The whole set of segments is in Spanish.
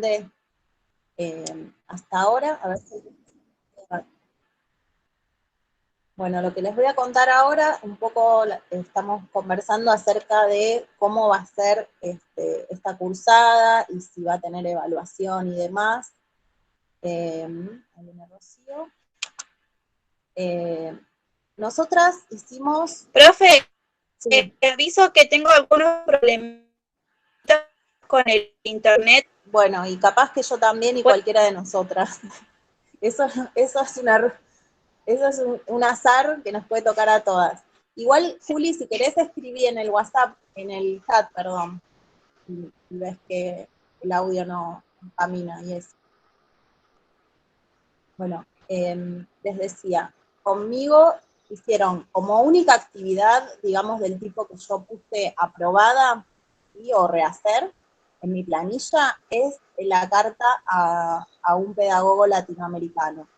de hasta ahora. A ver si... Bueno, lo que les voy a contar ahora, un poco estamos conversando acerca de cómo va a ser esta cursada y si va a tener evaluación y demás. Ahí viene Rocío. Nosotras hicimos... Profe, Sí. aviso que tengo algunos problemas con el internet. Bueno, y capaz que yo también y cualquiera de nosotras. Eso, eso es un azar que nos puede tocar a todas. Igual, Juli, si querés escribir en el WhatsApp, en el chat, perdón, y ves que el audio no camina y eso. Bueno, les decía, conmigo hicieron como única actividad, digamos, del tipo que yo puse aprobada o rehacer en mi planilla, es la carta a un pedagogo latinoamericano.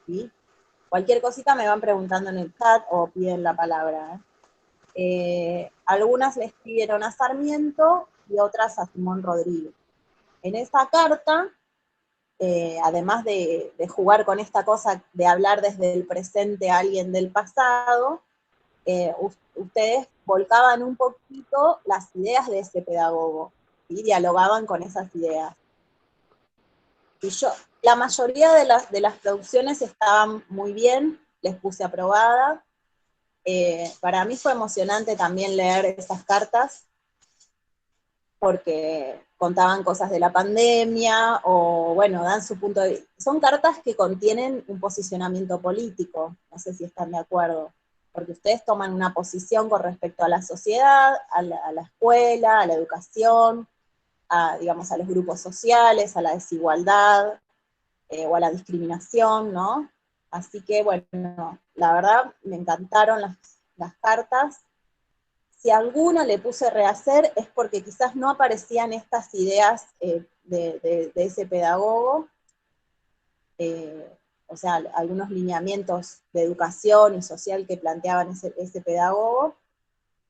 ¿Sí? Cualquier cosita me van preguntando en el chat o piden la palabra. Algunas le escribieron a Sarmiento y otras a Simón Rodríguez. En esa carta, además de jugar con esta cosa de hablar desde el presente a alguien del pasado, ustedes volcaban un poquito las ideas de ese pedagogo y dialogaban con esas ideas. Y la mayoría de las producciones estaban muy bien, les puse aprobada. Para mí fue emocionante también leer esas cartas, porque contaban cosas de la pandemia, o bueno, dan su punto de vista. Son cartas que contienen un posicionamiento político, no sé si están de acuerdo, porque ustedes toman una posición con respecto a la sociedad, a la escuela, a la educación, digamos, a los grupos sociales, a la desigualdad, o a la discriminación, ¿no? Así que, bueno, la verdad me encantaron las cartas. Si a alguno le puse rehacer es porque quizás no aparecían estas ideas de ese pedagogo, o sea, algunos lineamientos de educación y social que planteaban ese pedagogo,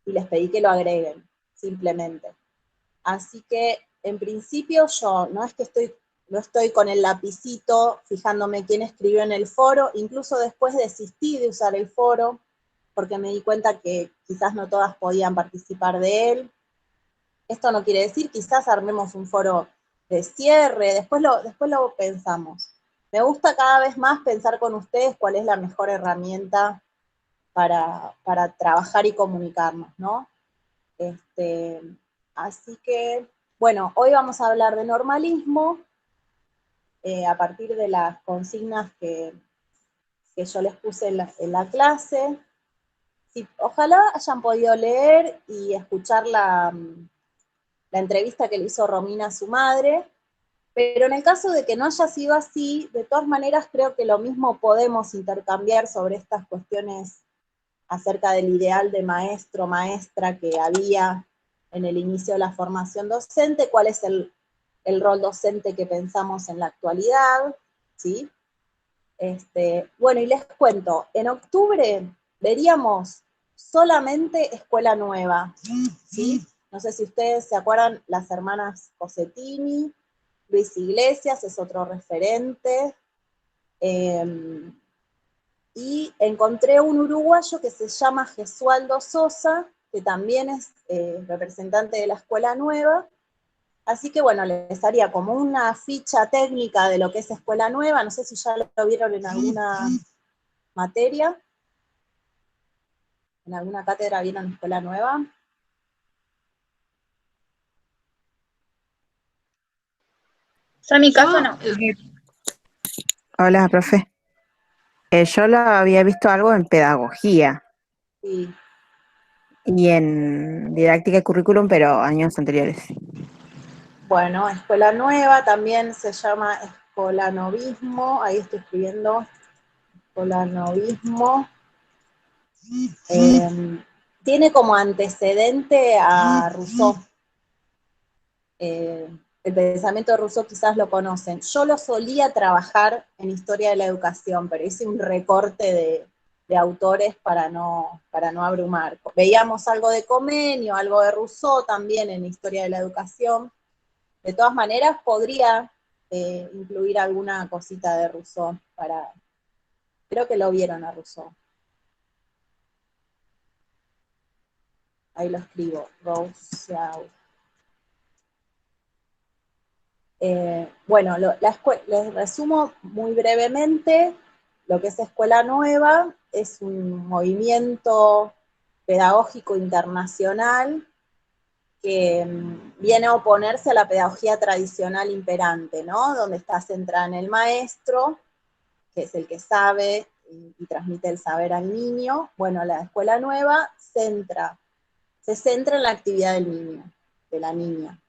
y les pedí que lo agreguen, simplemente. Así que, en principio, yo no es que no estoy con el lapicito fijándome quién escribió en el foro, incluso después desistí de usar el foro, porque me di cuenta que quizás no todas podían participar de él. Esto no quiere decir, quizás armemos un foro de cierre, después lo pensamos. Me gusta cada vez más pensar con ustedes cuál es la mejor herramienta para trabajar y comunicarnos, ¿no? Así que, bueno, hoy vamos a hablar de normalismo, a partir de las consignas que yo les puse en la clase. Sí, ojalá hayan podido leer y escuchar la entrevista que le hizo Romina a su madre, pero en el caso de que no haya sido así, de todas maneras creo que lo mismo podemos intercambiar sobre estas cuestiones acerca del ideal de maestro, maestra que había en el inicio de la formación docente, cuál es el rol docente que pensamos en la actualidad, ¿sí? Bueno, y les cuento, en octubre veríamos solamente Escuela Nueva, ¿sí? No sé si ustedes se acuerdan, las hermanas Cosettini, Luis Iglesias es otro referente, y encontré un uruguayo que se llama Gesualdo Sosa, que también es representante de la Escuela Nueva. Así que bueno, les haría como una ficha técnica de lo que es Escuela Nueva, no sé si ya lo vieron en alguna materia, en alguna cátedra vieron Escuela Nueva. Yo en mi caso no. Hola, profe. Yo lo había visto algo en pedagogía Sí. y en didáctica y currículum, pero años anteriores. Bueno, Escuela Nueva también se llama escolanovismo, ahí estoy escribiendo escolanovismo. Tiene como antecedente a Rousseau. El pensamiento de Rousseau quizás lo conocen. Yo lo solía trabajar en Historia de la Educación, pero hice un recorte de autores para no abrumar. Veíamos algo de Comenio, algo de Rousseau también en Historia de la Educación, De todas maneras, podría incluir alguna cosita de Rousseau para... Creo que lo vieron a Rousseau. Ahí lo escribo, Rousseau. Bueno, les resumo muy brevemente. Lo que es Escuela Nueva es un movimiento pedagógico internacional que viene a oponerse a la pedagogía tradicional imperante, ¿no? Donde está centrada en el maestro, que es el que sabe y transmite el saber al niño. Bueno, la Escuela Nueva se centra en la actividad del niño, de la niña.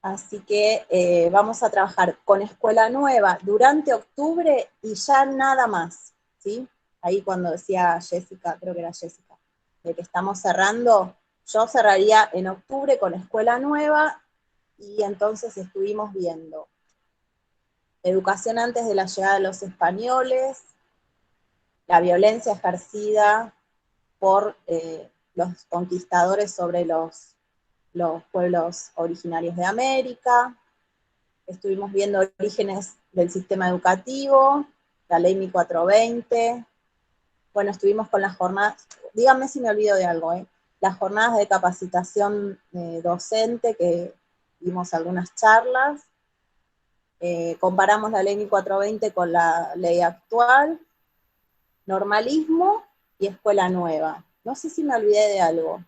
Así que vamos a trabajar con Escuela Nueva durante octubre y ya nada más, ¿sí? Ahí cuando decía Jessica, creo que era Jessica, de que estamos cerrando, yo cerraría en octubre con Escuela Nueva y entonces estuvimos viendo educación antes de la llegada de los españoles, la violencia ejercida por los conquistadores sobre los pueblos originarios de América. Estuvimos viendo orígenes del sistema educativo, la ley 1420. Bueno, estuvimos con las jornadas, díganme si me olvido de algo, las jornadas de capacitación docente, que vimos algunas charlas. Comparamos la ley 1420 con la ley actual, normalismo y escuela nueva. No sé si me olvidé de algo,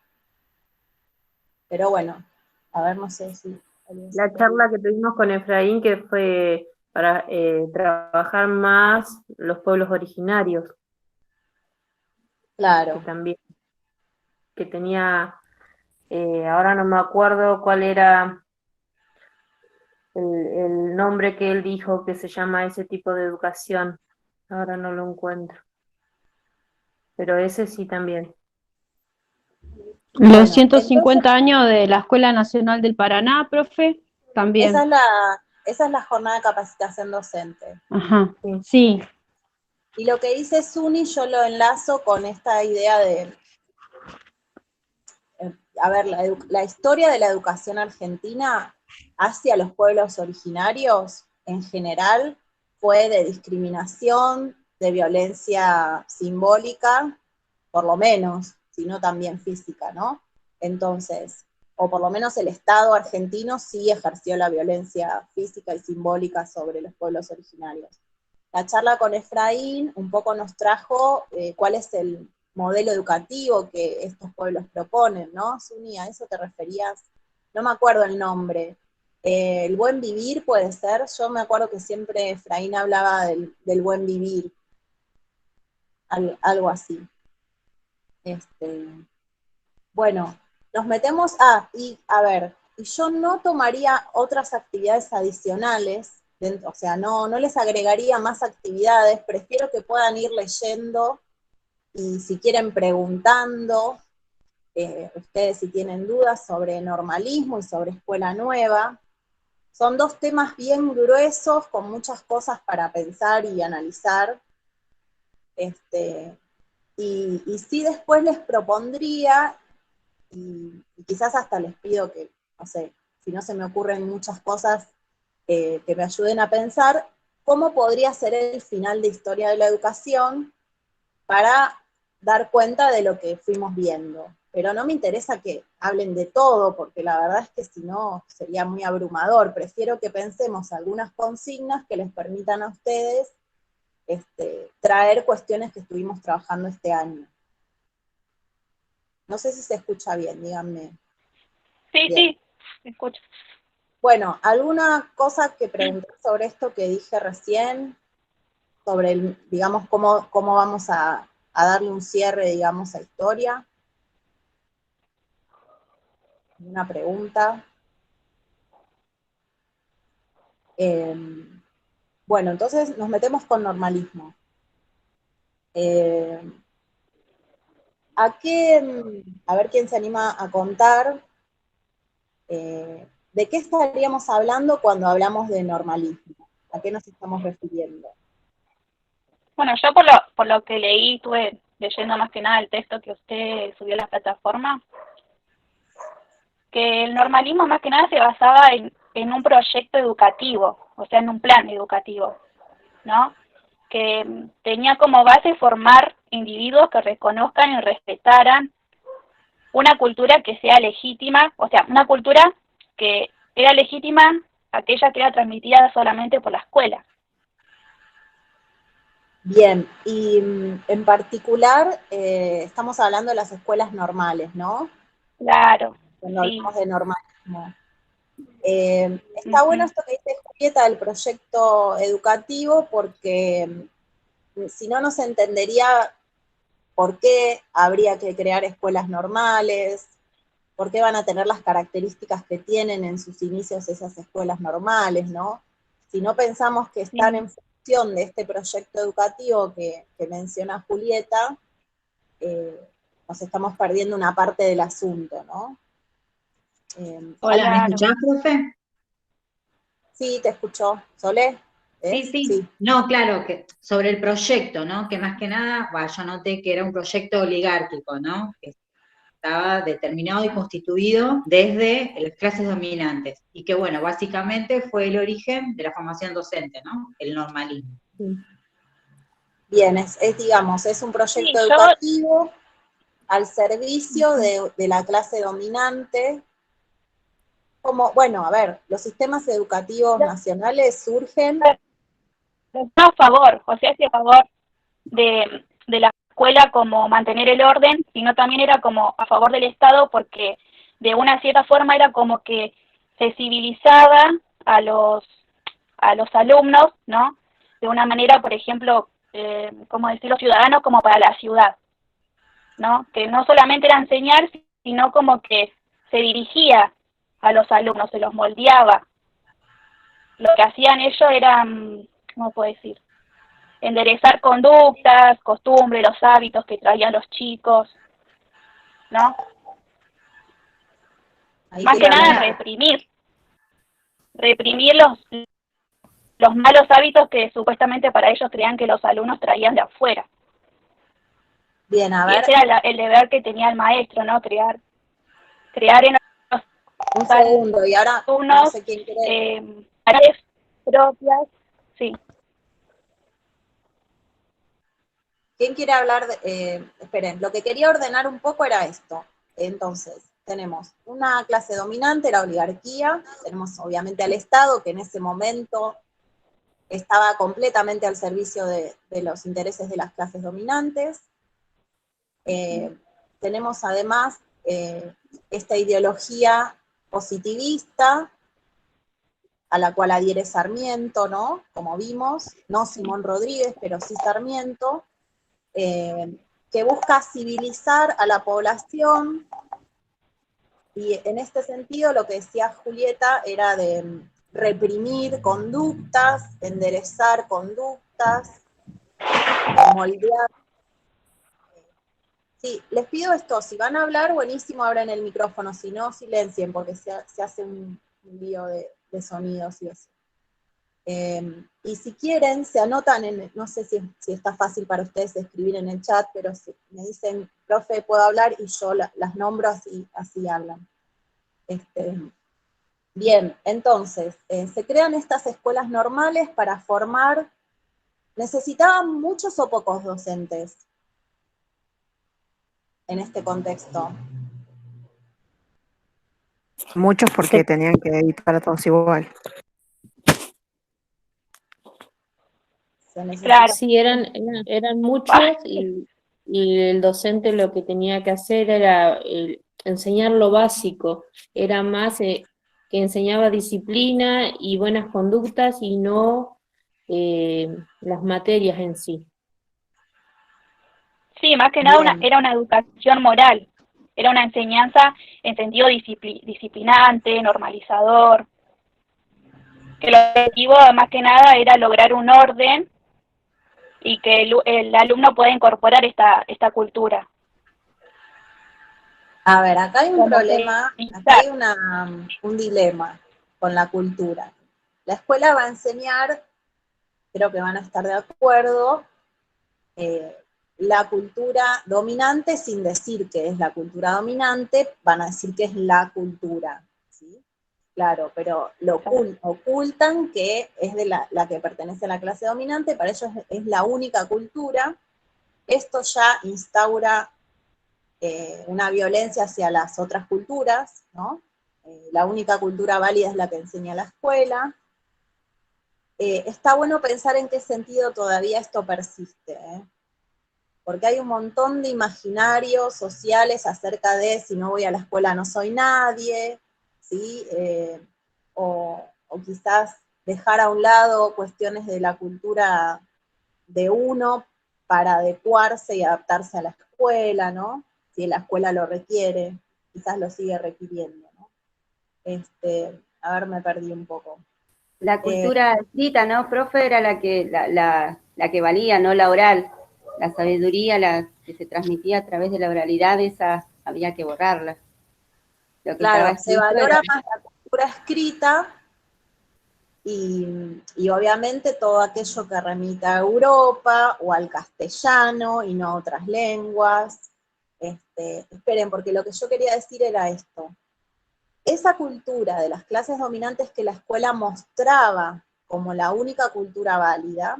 pero bueno, a ver, no sé si... La charla que tuvimos con Efraín, que fue para trabajar más los pueblos originarios, Claro. que también, que tenía, ahora no me acuerdo cuál era el nombre que él dijo que se llama ese tipo de educación, ahora no lo encuentro, pero ese sí también. Los Bueno, 150 entonces, años de la Escuela Nacional del Paraná, profe, esa también. es la jornada de capacitación docente. Ajá, Sí. sí. Y lo que dice Suni, yo lo enlazo con esta idea de, a ver, la historia de la educación argentina hacia los pueblos originarios, en general, fue de discriminación, de violencia simbólica, por lo menos, sino también física, ¿no? Entonces, o por lo menos el Estado argentino sí ejerció la violencia física y simbólica sobre los pueblos originarios. La charla con Efraín un poco nos trajo cuál es el modelo educativo que estos pueblos proponen, ¿no? Suni, ¿a eso te referías? No me acuerdo el nombre. El buen vivir puede ser, yo me acuerdo que siempre Efraín hablaba del buen vivir, algo así. Bueno, nos metemos y a ver, y yo no tomaría otras actividades adicionales, o sea, no les agregaría más actividades, prefiero que puedan ir leyendo y si quieren preguntando, ustedes si tienen dudas sobre normalismo y sobre escuela nueva. Son dos temas bien gruesos, con muchas cosas para pensar y analizar. Y sí después les propondría, y quizás hasta les pido que, no sé, si no se me ocurren muchas cosas que me ayuden a pensar, cómo podría ser el final de historia de la educación para dar cuenta de lo que fuimos viendo. Pero no me interesa que hablen de todo, porque la verdad es que si no sería muy abrumador. Prefiero que pensemos algunas consignas que les permitan a ustedes traer cuestiones que estuvimos trabajando este año. No sé si se escucha bien, díganme. Sí, Bien. sí, me escucho. Bueno, ¿alguna cosa que preguntar sobre esto que dije recién? Sobre, digamos, cómo vamos a darle un cierre, digamos, a historia. ¿Una pregunta? Bueno, entonces nos metemos con normalismo. A ver quién se anima a contar de qué estaríamos hablando cuando hablamos de normalismo. ¿A qué nos estamos refiriendo? Bueno, yo por lo que leí, estuve leyendo más que nada el texto que usted subió a la plataforma, que el normalismo más que nada se basaba en un proyecto educativo, o sea, en un plan educativo, ¿no? Que tenía como base formar individuos que reconozcan y respetaran una cultura que sea legítima, o sea, una cultura que era legítima aquella que era transmitida solamente por la escuela. Bien, y en particular estamos hablando de las escuelas normales, ¿no? Claro, Cuando sí. hablamos de normalismo. Está bueno esto que dice Julieta del proyecto educativo, porque si no, no se entendería por qué habría que crear escuelas normales, por qué van a tener las características que tienen en sus inicios esas escuelas normales, ¿no? Si no pensamos que están en función de este proyecto educativo que menciona Julieta, nos estamos perdiendo una parte del asunto, ¿no? Hola, ¿me escuchás, profe? Sí, te escucho. ¿Solé? Sí. No, claro, que sobre el proyecto, ¿no? Que más que nada, yo noté que era un proyecto oligárquico, ¿no? Que estaba determinado y constituido desde las clases dominantes. Y que, bueno, básicamente fue el origen de la formación docente, ¿no? El normalismo. Bien, digamos, es un proyecto educativo al servicio de la clase dominante. Como, bueno, a ver, los sistemas educativos nacionales surgen... No a favor, o sea, a favor de la escuela como mantener el orden, sino también era como a favor del Estado porque de una cierta forma era como que se civilizaba a los alumnos, ¿no? De una manera, por ejemplo, como decir, los ciudadanos como para la ciudad, ¿no? Que no solamente era enseñar, sino como que se dirigía a los alumnos, se los moldeaba. Lo que hacían ellos era, ¿cómo puedo decir? Enderezar conductas, costumbres, los hábitos que traían los chicos, ¿no? Más que nada reprimir los malos hábitos que supuestamente para ellos creían que los alumnos traían de afuera. Bien, a ver. Y ese era el deber que tenía el maestro, ¿no? Crear en los un segundo, y ahora alumnos, no sé quién quiere... áreas propias, sí. ¿Quién quiere hablar de...? Esperen, lo que quería ordenar un poco era esto. Entonces, tenemos una clase dominante, la oligarquía, tenemos obviamente al Estado, que en ese momento estaba completamente al servicio de los intereses de las clases dominantes. Tenemos además esta ideología positivista, a la cual adhiere Sarmiento, ¿no? Como vimos, no Simón Rodríguez, pero sí Sarmiento, que busca civilizar a la población, y en este sentido lo que decía Julieta era de reprimir conductas, enderezar conductas, moldear. Sí, les pido esto, si van a hablar, buenísimo, abran el micrófono, si no, silencien, porque se hace un lío de sonidos y eso. Y si quieren, se anotan, no sé si está fácil para ustedes escribir en el chat, pero si me dicen, profe, puedo hablar, y yo las nombro, así hablan. Bien, entonces, se crean estas escuelas normales para formar, ¿necesitaban muchos o pocos docentes en este contexto? Muchos porque tenían que editar a todos igual. Claro. Sí, eran muchos y el docente lo que tenía que hacer era enseñar lo básico, era más que enseñaba disciplina y buenas conductas y no las materias en sí. Sí, más que nada era una educación moral, era una enseñanza en sentido disciplinante, normalizador, que el objetivo más que nada era lograr un orden y que el alumno pueda incorporar esta cultura. A ver, acá hay un problema, acá hay un dilema con la cultura. La escuela va a enseñar, creo que van a estar de acuerdo, la cultura dominante sin decir que es la cultura dominante, van a decir que es la cultura, ¿sí? Claro, pero lo ocultan que es de la que pertenece a la clase dominante, para ellos es la única cultura. Esto ya instaura una violencia hacia las otras culturas, ¿no? La única cultura válida es la que enseña la escuela. Está bueno pensar en qué sentido todavía esto persiste, ¿eh? Porque hay un montón de imaginarios sociales acerca de si no voy a la escuela no soy nadie, ¿sí? O quizás dejar a un lado cuestiones de la cultura de uno para adecuarse y adaptarse a la escuela, ¿no? Si la escuela lo requiere, quizás lo sigue requiriendo, ¿no? A ver, me perdí un poco. La cultura escrita, ¿no, profe? Era la que valía, no la oral. La sabiduría, la que se transmitía a través de la oralidad, esa había que borrarla. Lo que Claro, estaba se escrito valora era... más la cultura escrita y obviamente todo aquello que remita a Europa o al castellano y no a otras lenguas. Esperen, porque lo que yo quería decir era esto. Esa cultura de las clases dominantes que la escuela mostraba como la única cultura válida,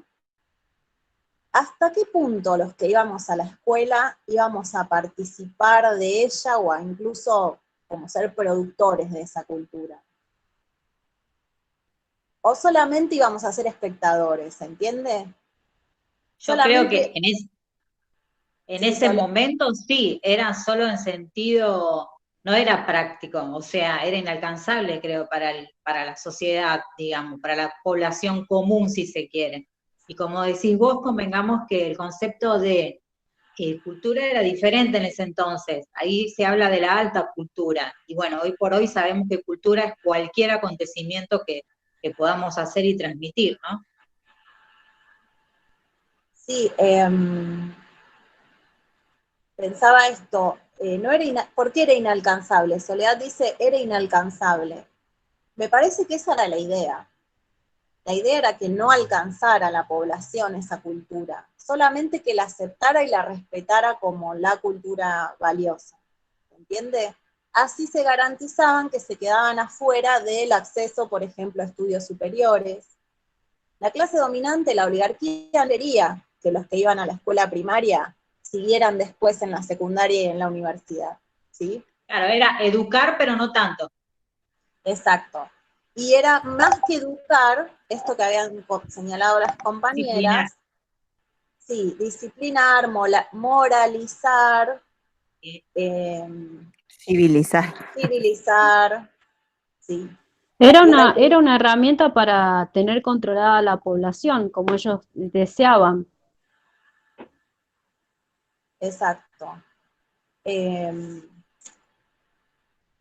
¿hasta qué punto los que íbamos a la escuela íbamos a participar de ella o a incluso como ser productores de esa cultura? O solamente íbamos a ser espectadores, ¿se entiende? Yo creo que Solamente... en Sí, ese Sole. momento sí, era solo en sentido, no era práctico, o sea, era inalcanzable, creo, para la sociedad, digamos, para la población común, si se quiere. Y como decís vos, convengamos que el concepto de cultura era diferente en ese entonces. Ahí se habla de la alta cultura. Y bueno, hoy por hoy sabemos que cultura es cualquier acontecimiento que podamos hacer y transmitir, ¿no? Sí, pensaba esto, ¿por qué era inalcanzable? Soledad dice, era inalcanzable. Me parece que esa era la idea. La idea era que no alcanzara a la población esa cultura, solamente que la aceptara y la respetara como la cultura valiosa. ¿Entiende? Así se garantizaban que se quedaban afuera del acceso, por ejemplo, a estudios superiores. La clase dominante, la oligarquía, quería que los que iban a la escuela primaria siguieran después en la secundaria y en la universidad, ¿sí? Claro, era educar, pero no tanto. Exacto. Y era más que educar, esto que habían señalado las Disciplinar. compañeras, sí, disciplinar, moralizar, eh, Civilizar. civilizar, sí. Era una herramienta para tener controlada la población, como ellos deseaban. Exacto.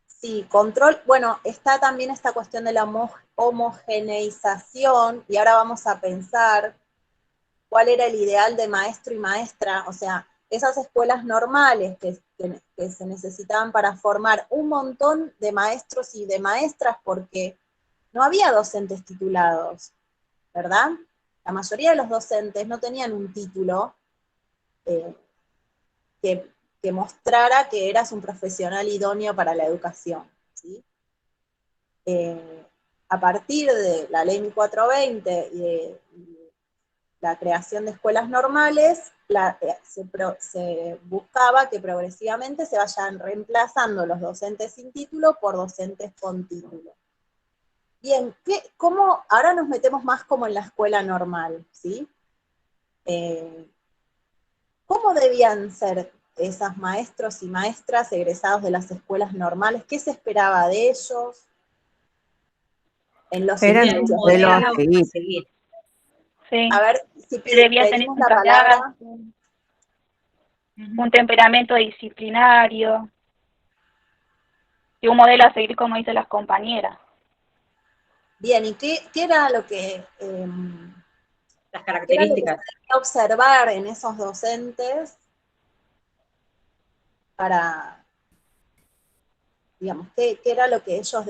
Sí, control, bueno, está también esta cuestión de la homogeneización, y ahora vamos a pensar cuál era el ideal de maestro y maestra, o sea, esas escuelas normales que se necesitaban para formar un montón de maestros y de maestras, porque no había docentes titulados, ¿verdad? La mayoría de los docentes no tenían un título eh, que mostrara que eras un profesional idóneo para la educación, ¿sí? A partir de la ley 1420 y de la creación de escuelas normales, se buscaba que progresivamente se vayan reemplazando los docentes sin título por docentes con título. Bien, ¿cómo? Ahora nos metemos más como en la escuela normal, ¿sí? ¿Cómo debían ser esos maestros y maestras egresados de las escuelas normales? ¿Qué se esperaba de ellos? En los Eran Tenían un un estudios, modelo a modelo ¿verdad? a seguir. seguir. Sí, A ver, si debía tener pedimos un la carácter, palabra. un temperamento disciplinario y un modelo a seguir, como dicen las compañeras. Bien, ¿y qué era lo que... Las ¿qué era lo que se características. debía observar en esos docentes para, digamos, qué era lo que ellos,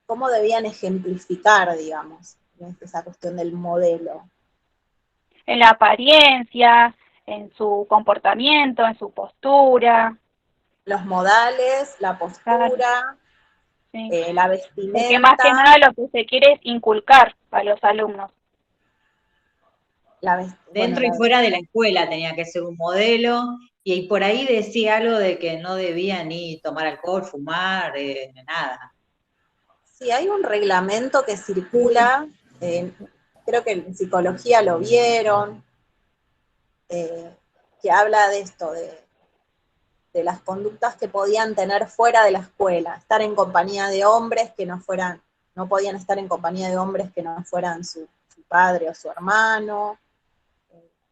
cómo debían ejemplificar, digamos, esa cuestión del modelo? En la apariencia, en su comportamiento, en su postura. Los modales, la postura, Sí. la Porque más que vestimenta, nada lo que se quiere es inculcar a los alumnos. Dentro y fuera de la escuela tenía que ser un modelo, y por ahí decía algo de que no debía ni tomar alcohol, fumar, nada. Sí, hay un reglamento que circula, creo que en psicología lo vieron, que habla de esto, de las conductas que podían tener fuera de la escuela, estar en compañía de hombres que no podían estar en compañía de hombres que no fueran su padre o su hermano,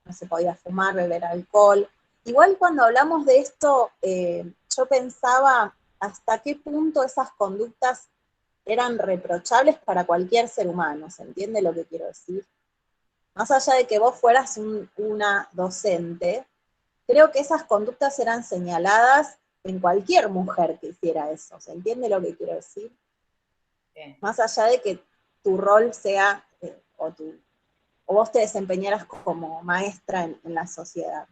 no se podía fumar, beber alcohol. Igual cuando hablamos de esto, yo pensaba hasta qué punto esas conductas eran reprochables para cualquier ser humano, ¿se entiende lo que quiero decir? Más allá de que vos fueras una docente, creo que esas conductas eran señaladas en cualquier mujer que hiciera eso, ¿se entiende lo que quiero decir? Bien. Más allá de que tu rol sea, o vos te desempeñaras como maestra en la sociedad.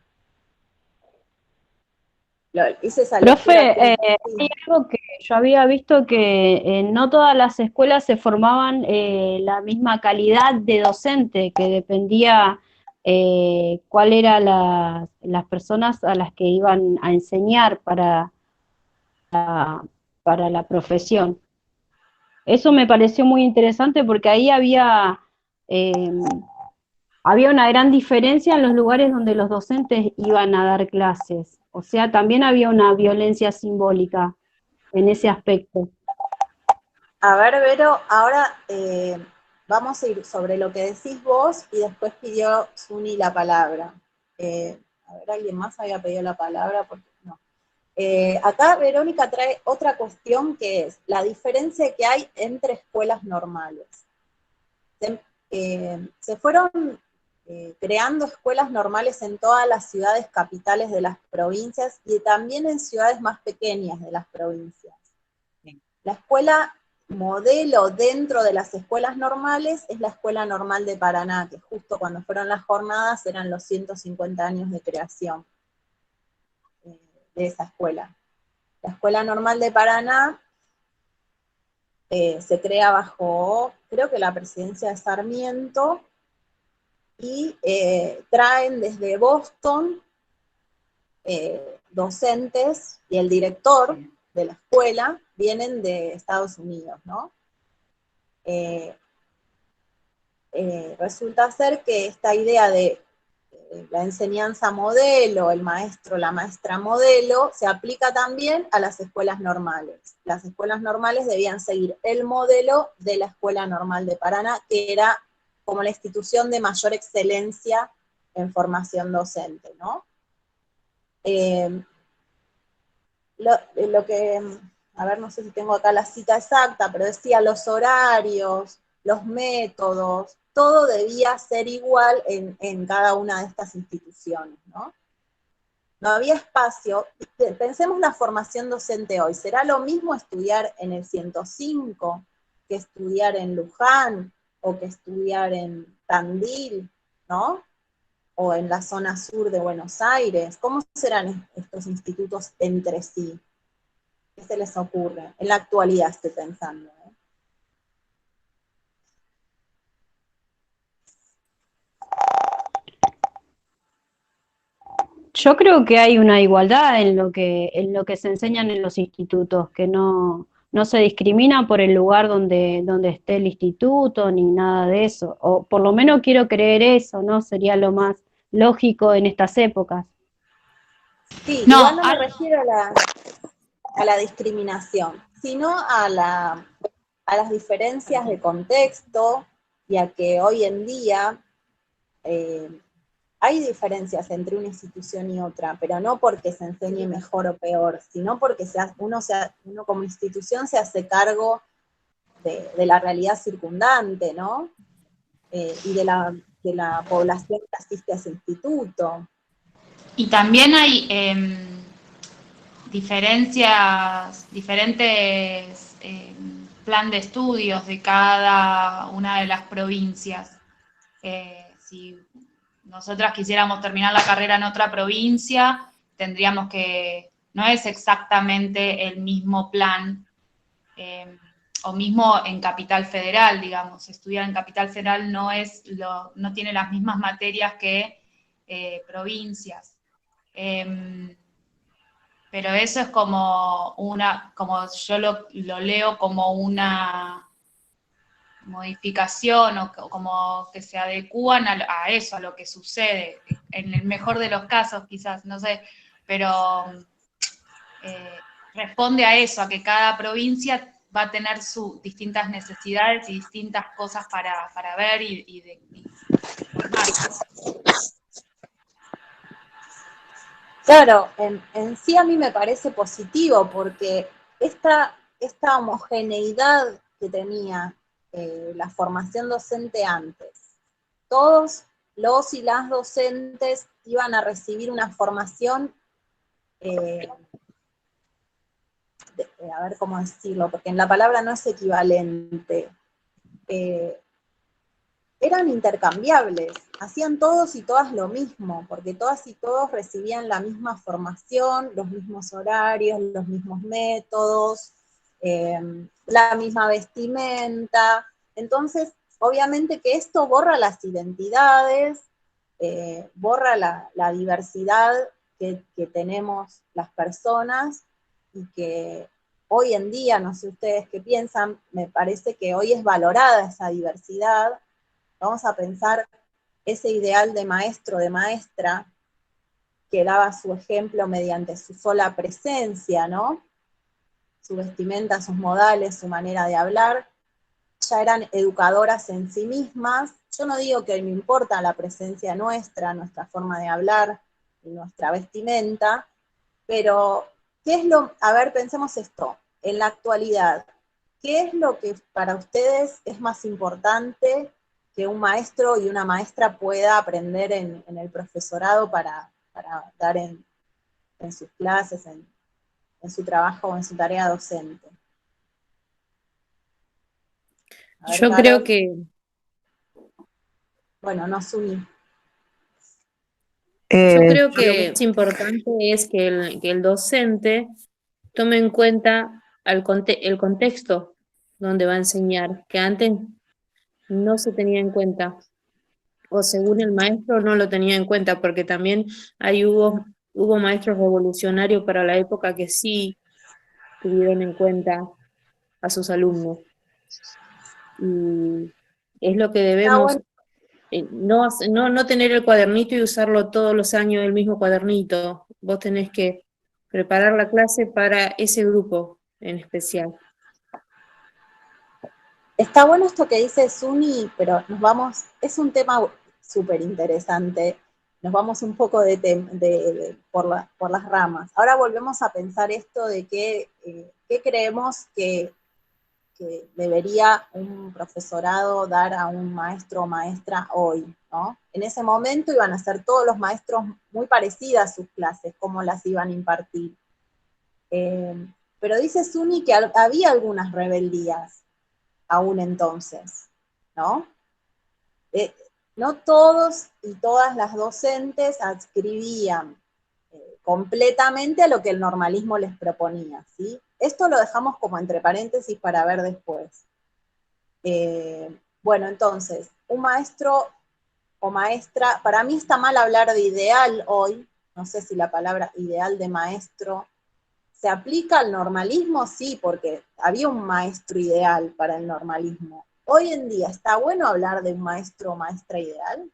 Hice esa Profe, lectura. hay algo que yo había visto que no todas las escuelas se formaban la misma calidad de docente, que dependía cuál era las personas a las que iban a enseñar para la profesión. Eso me pareció muy interesante porque ahí había una gran diferencia en los lugares donde los docentes iban a dar clases. O sea, también había una violencia simbólica en ese aspecto. A ver, Vero, ahora vamos a ir sobre lo que decís vos y después pidió Suni la palabra. A ver, ¿alguien más había pedido la palabra? Porque no. Acá Verónica trae otra cuestión que es la diferencia que hay entre escuelas normales. Se fueron creando escuelas normales en todas las ciudades capitales de las provincias y también en ciudades más pequeñas de las provincias. La escuela modelo dentro de las escuelas normales es la Escuela Normal de Paraná, que justo cuando fueron las jornadas eran los 150 años de creación de esa escuela. La Escuela Normal de Paraná se crea bajo, creo que la presidencia de Sarmiento, y traen desde Boston docentes, y el director de la escuela vienen de Estados Unidos, ¿no? Resulta ser que esta idea de la enseñanza modelo, el maestro, la maestra modelo, se aplica también a las escuelas normales. Las escuelas normales debían seguir el modelo de la Escuela Normal de Paraná, que era como la institución de mayor excelencia en formación docente, ¿no? Lo que, a ver, no sé si tengo acá la cita exacta, pero decía los horarios, los métodos, todo debía ser igual en cada una de estas instituciones, ¿no? No había espacio. Pensemos la formación docente hoy. ¿Será lo mismo estudiar en el 105 que estudiar en Luján o que estudiar en Tandil, ¿no? O en la zona sur de Buenos Aires? ¿Cómo serán estos institutos entre sí? ¿Qué se les ocurre? En la actualidad estoy pensando, ¿eh? Yo creo que hay una igualdad en lo que se enseñan en los institutos, que no se discrimina por el lugar donde esté el instituto, ni nada de eso. O por lo menos quiero creer eso, ¿no? Sería lo más lógico en estas épocas. Sí, No, igual no me refiero a la discriminación, sino a las diferencias de contexto, y a que hoy en día hay diferencias entre una institución y otra, pero no porque se enseñe mejor o peor, sino porque uno como institución se hace cargo de la realidad circundante, ¿no? Y de la población que asiste a ese instituto. y también hay diferentes plan de estudios de cada una de las provincias. Si nosotras quisiéramos terminar la carrera en otra provincia, tendríamos que, no es exactamente el mismo plan, o mismo en Capital Federal, digamos, estudiar en Capital Federal no tiene las mismas materias que provincias. Pero eso es como yo lo leo como una modificación o como que se adecúan a eso, a lo que sucede, en el mejor de los casos quizás, no sé, pero responde a eso, a que cada provincia va a tener sus distintas necesidades y distintas cosas para ver y formar. Claro, en sí a mí me parece positivo porque esta homogeneidad que tenía la formación docente antes, todos los y las docentes iban a recibir una formación, a ver cómo decirlo, porque en la palabra no es equivalente, eran intercambiables, hacían todos y todas lo mismo, porque todas y todos recibían la misma formación, los mismos horarios, los mismos métodos, la misma vestimenta. Entonces, obviamente que esto borra las identidades, borra la diversidad que tenemos las personas, y que hoy en día, no sé ustedes qué piensan, me parece que hoy es valorada esa diversidad. Vamos a pensar ese ideal de maestro, de maestra, que daba su ejemplo mediante su sola presencia, ¿no? Su vestimenta, sus modales, su manera de hablar, ya eran educadoras en sí mismas. Yo no digo que me importa la presencia nuestra, nuestra forma de hablar y nuestra vestimenta, pero ¿qué es a ver, pensemos esto, en la actualidad, ¿qué es lo que para ustedes es más importante que un maestro y una maestra pueda aprender en el profesorado para dar en sus clases, en su trabajo o en su tarea docente? A ver, Yo creo Carol. que Bueno, no subí. Yo creo Yo que lo más importante es que el docente tome en cuenta el contexto donde va a enseñar, que antes no se tenía en cuenta, o según el maestro no lo tenía en cuenta, porque también hubo maestros revolucionarios para la época que sí tuvieron en cuenta a sus alumnos. Y es lo que Está debemos, bueno. no tener el cuadernito y usarlo todos los años el mismo cuadernito. Vos tenés que preparar la clase para ese grupo en especial. Está bueno esto que dice Suni, pero es un tema súper interesante, nos vamos un poco por las ramas. Ahora volvemos a pensar esto de qué creemos que debería un profesorado dar a un maestro o maestra hoy, ¿no? En ese momento iban a ser todos los maestros muy parecidas sus clases, cómo las iban a impartir. Pero dice Suni que había algunas rebeldías aún entonces, ¿no? No todos y todas las docentes adscribían completamente a lo que el normalismo les proponía, ¿sí? Esto lo dejamos como entre paréntesis para ver después. Bueno, entonces, un maestro o maestra, para mí está mal hablar de ideal hoy, no sé si la palabra ideal de maestro ¿se aplica al normalismo? Sí, porque había un maestro ideal para el normalismo. Hoy en día, ¿está bueno hablar de un maestro o maestra ideal?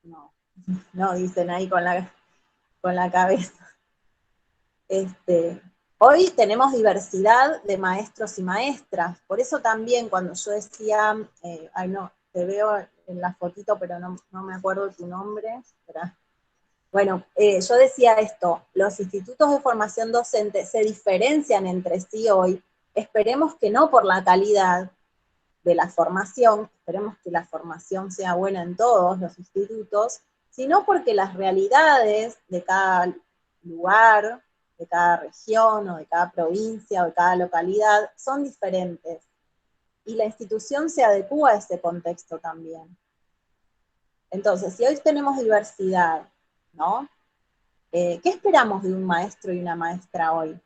No, no, dicen ahí con la cabeza. Hoy tenemos diversidad de maestros y maestras, por eso también cuando yo decía, ay no, te veo en la fotito, pero no me acuerdo tu nombre, espera. Bueno, yo decía esto, los institutos de formación docente se diferencian entre sí hoy, esperemos que no por la calidad de la formación, esperemos que la formación sea buena en todos los institutos, sino porque las realidades de cada lugar, de cada región, o de cada provincia, o de cada localidad, son diferentes. Y la institución se adecúa a ese contexto también. Entonces, si hoy tenemos diversidad, ¿no? ¿Qué esperamos de un maestro y una maestra hoy?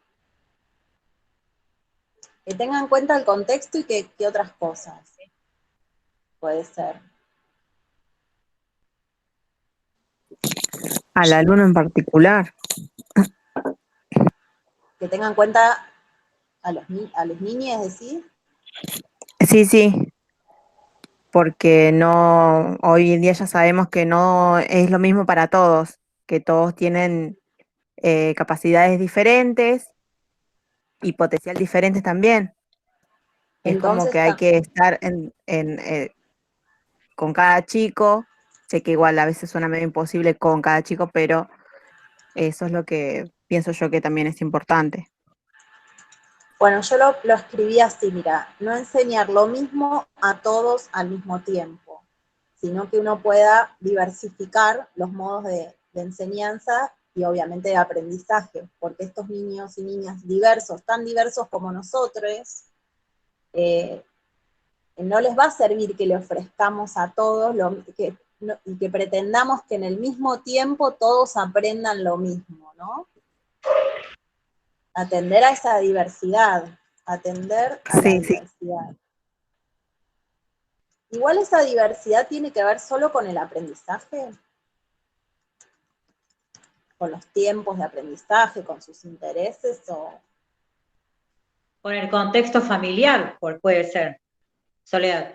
Que tengan en cuenta el contexto y que otras cosas. Puede ser. Al alumno en particular. Que tengan en cuenta a los niños, ¿decís? Sí, sí, porque no, hoy en día ya sabemos que no es lo mismo para todos, que todos tienen capacidades diferentes y potencial diferentes también. Es como Entonces, que hay que estar con cada chico. Sé que igual a veces suena medio imposible con cada chico, pero eso es lo que pienso yo que también es importante. bueno, yo lo escribí así, mira, no enseñar lo mismo a todos al mismo tiempo, sino que uno pueda diversificar los modos de enseñanza y obviamente de aprendizaje, porque estos niños y niñas diversos, tan diversos como nosotros, no les va a servir que le ofrezcamos a todos y que pretendamos que en el mismo tiempo todos aprendan lo mismo, ¿no? Atender a esa diversidad, atender a la Sí, sí. diversidad. Igual esa diversidad tiene que ver solo con el aprendizaje, con los tiempos de aprendizaje, con sus intereses, o... Con el contexto familiar, puede ser. Soledad.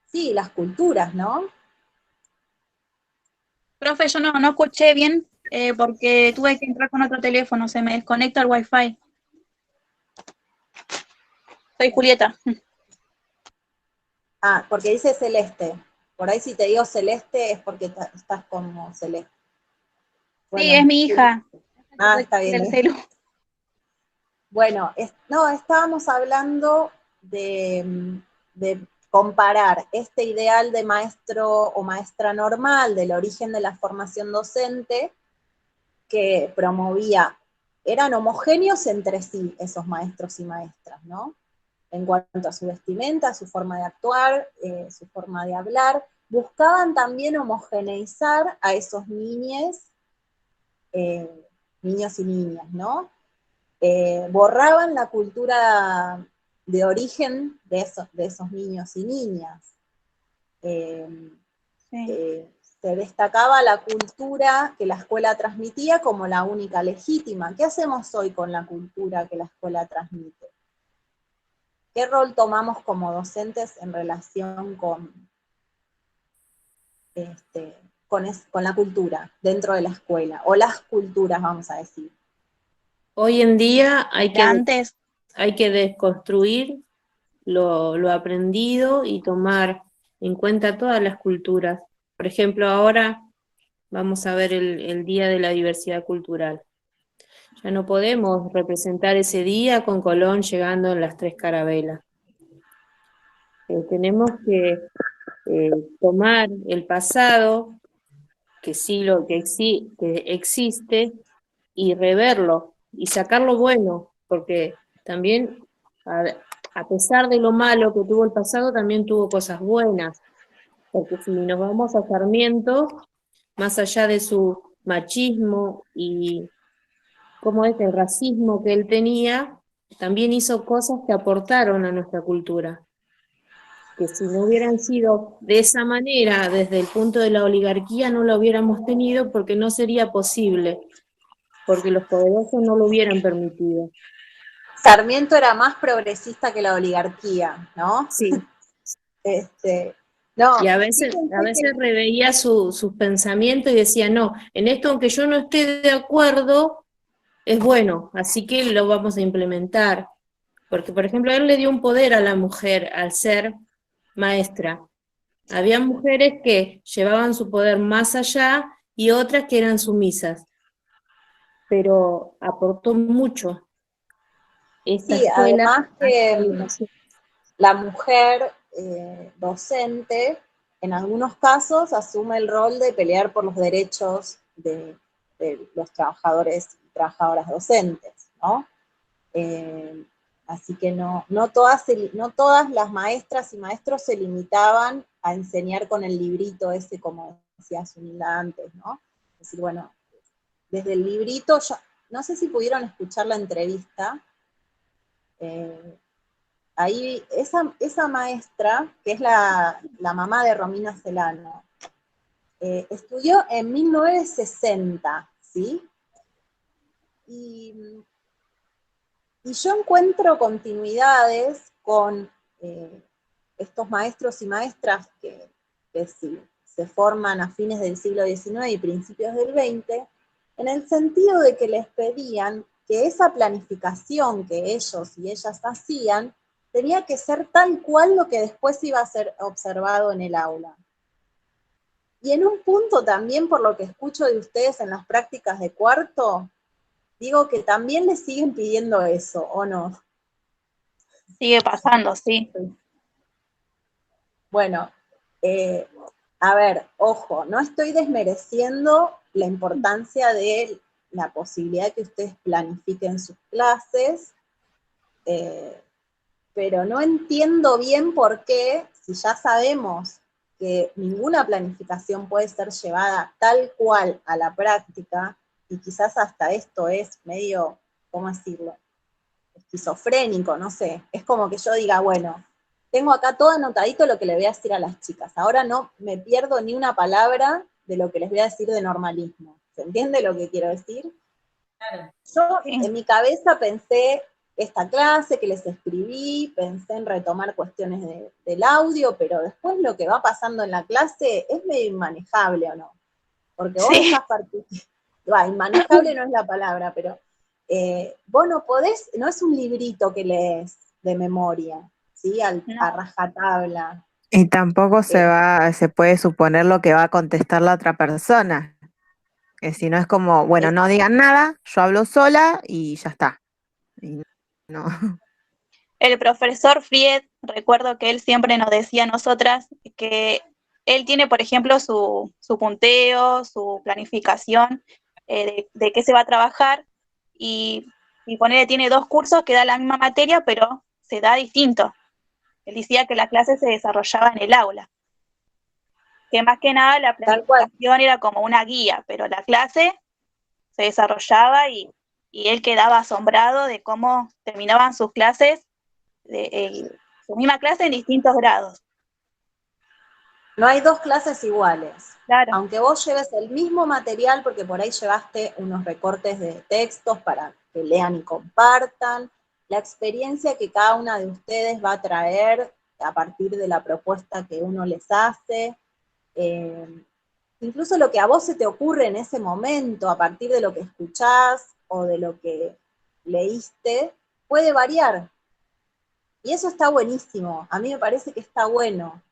Sí, las culturas, ¿no? Profe, yo no escuché bien porque tuve que entrar con otro teléfono, se me desconecta el wifi. Soy Julieta. Ah, porque dice celeste. Por ahí si te digo celeste es porque estás como celeste. Bueno, Sí, es mi hija. Ah, está bien. Del celu. Bueno, estábamos hablando de comparar este ideal de maestro o maestra normal, del origen de la formación docente, que promovía, eran homogéneos entre sí esos maestros y maestras, ¿no? En cuanto a su vestimenta, su forma de actuar, su forma de hablar, buscaban también homogeneizar a esos niños y niñas, ¿no? Borraban la cultura de origen de esos niños y niñas. Se destacaba la cultura que la escuela transmitía como la única legítima. ¿Qué hacemos hoy con la cultura que la escuela transmite? ¿Qué rol tomamos como docentes en relación con la cultura dentro de la escuela? O las culturas, vamos a decir. Hoy en día hay Antes, que desconstruir lo aprendido y tomar en cuenta todas las culturas. Por ejemplo, ahora vamos a ver el Día de la Diversidad Cultural. Ya no podemos representar ese día con Colón llegando en las 3 carabelas. Tenemos que tomar el pasado, que sí que existe, y reverlo, y sacar lo bueno, porque también, a pesar de lo malo que tuvo el pasado, también tuvo cosas buenas, porque si nos vamos a Sarmiento, más allá de su machismo y como el racismo que él tenía, también hizo cosas que aportaron a nuestra cultura, que si no hubieran sido de esa manera, desde el punto de la oligarquía, no lo hubiéramos tenido porque no sería posible, porque los poderosos no lo hubieran permitido. Sarmiento era más progresista que la oligarquía, ¿no? Sí. No, Y a veces reveía sus pensamientos y decía, no, en esto aunque yo no esté de acuerdo, es bueno, así que lo vamos a implementar. Porque, por ejemplo, él le dio un poder a la mujer al ser maestra. Había mujeres que llevaban su poder más allá y otras que eran sumisas, pero aportó mucho esta sí, escuela además a la que educación. la mujer docente, en algunos casos, asume el rol de pelear por los derechos de los trabajadores y trabajadoras docentes, ¿no? Así que no todas las maestras y maestros se limitaban a enseñar con el librito ese, como decía Sunila antes, ¿no? Es decir, bueno, desde el librito, yo, no sé si pudieron escuchar la entrevista, ahí esa maestra, que es la mamá de Romina Celano, estudió en 1960, ¿sí? Y yo encuentro continuidades con estos maestros y maestras que sí, se forman a fines del siglo XIX y principios del XX, en el sentido de que les pedían que esa planificación que ellos y ellas hacían tenía que ser tal cual lo que después iba a ser observado en el aula. Y en un punto también, por lo que escucho de ustedes en las prácticas de cuarto, digo que también les siguen pidiendo eso, ¿o no? Sigue pasando, sí. Bueno, a ver, ojo, no estoy desmereciendo la importancia de la posibilidad de que ustedes planifiquen sus clases, pero no entiendo bien por qué, si ya sabemos que ninguna planificación puede ser llevada tal cual a la práctica, y quizás hasta esto es medio, ¿cómo decirlo?, esquizofrénico, no sé, es como que yo diga, bueno, tengo acá todo anotadito lo que le voy a decir a las chicas, ahora no me pierdo ni una palabra de lo que les voy a decir de normalismo, ¿se entiende lo que quiero decir? Claro. Yo en mi cabeza pensé esta clase que les escribí, pensé en retomar cuestiones del audio, pero después lo que va pasando en la clase es medio inmanejable, ¿o no? Porque vos Sí. estás inmanejable no es la palabra, pero vos no podés, no es un librito que lees de memoria, ¿sí? A No. rajatabla. Y tampoco se puede suponer lo que va a contestar la otra persona. Que si no es como, bueno, no digan nada, yo hablo sola y ya está. Y no. El profesor Fried, recuerdo que él siempre nos decía a nosotras que él tiene, por ejemplo, su punteo, su planificación de qué se va a trabajar, y ponele, tiene 2 cursos que da la misma materia, pero se da distinto. Él decía que la clase se desarrollaba en el aula, que más que nada la Tal cual. planificación era como una guía, pero la clase se desarrollaba y él quedaba asombrado de cómo terminaban sus clases, su misma clase en distintos grados. No hay 2 clases iguales. Claro. Aunque vos lleves el mismo material, porque por ahí llevaste unos recortes de textos para que lean y compartan, la experiencia que cada una de ustedes va a traer a partir de la propuesta que uno les hace, incluso lo que a vos se te ocurre en ese momento, a partir de lo que escuchás o de lo que leíste, puede variar. Y eso está buenísimo, a mí me parece que está bueno.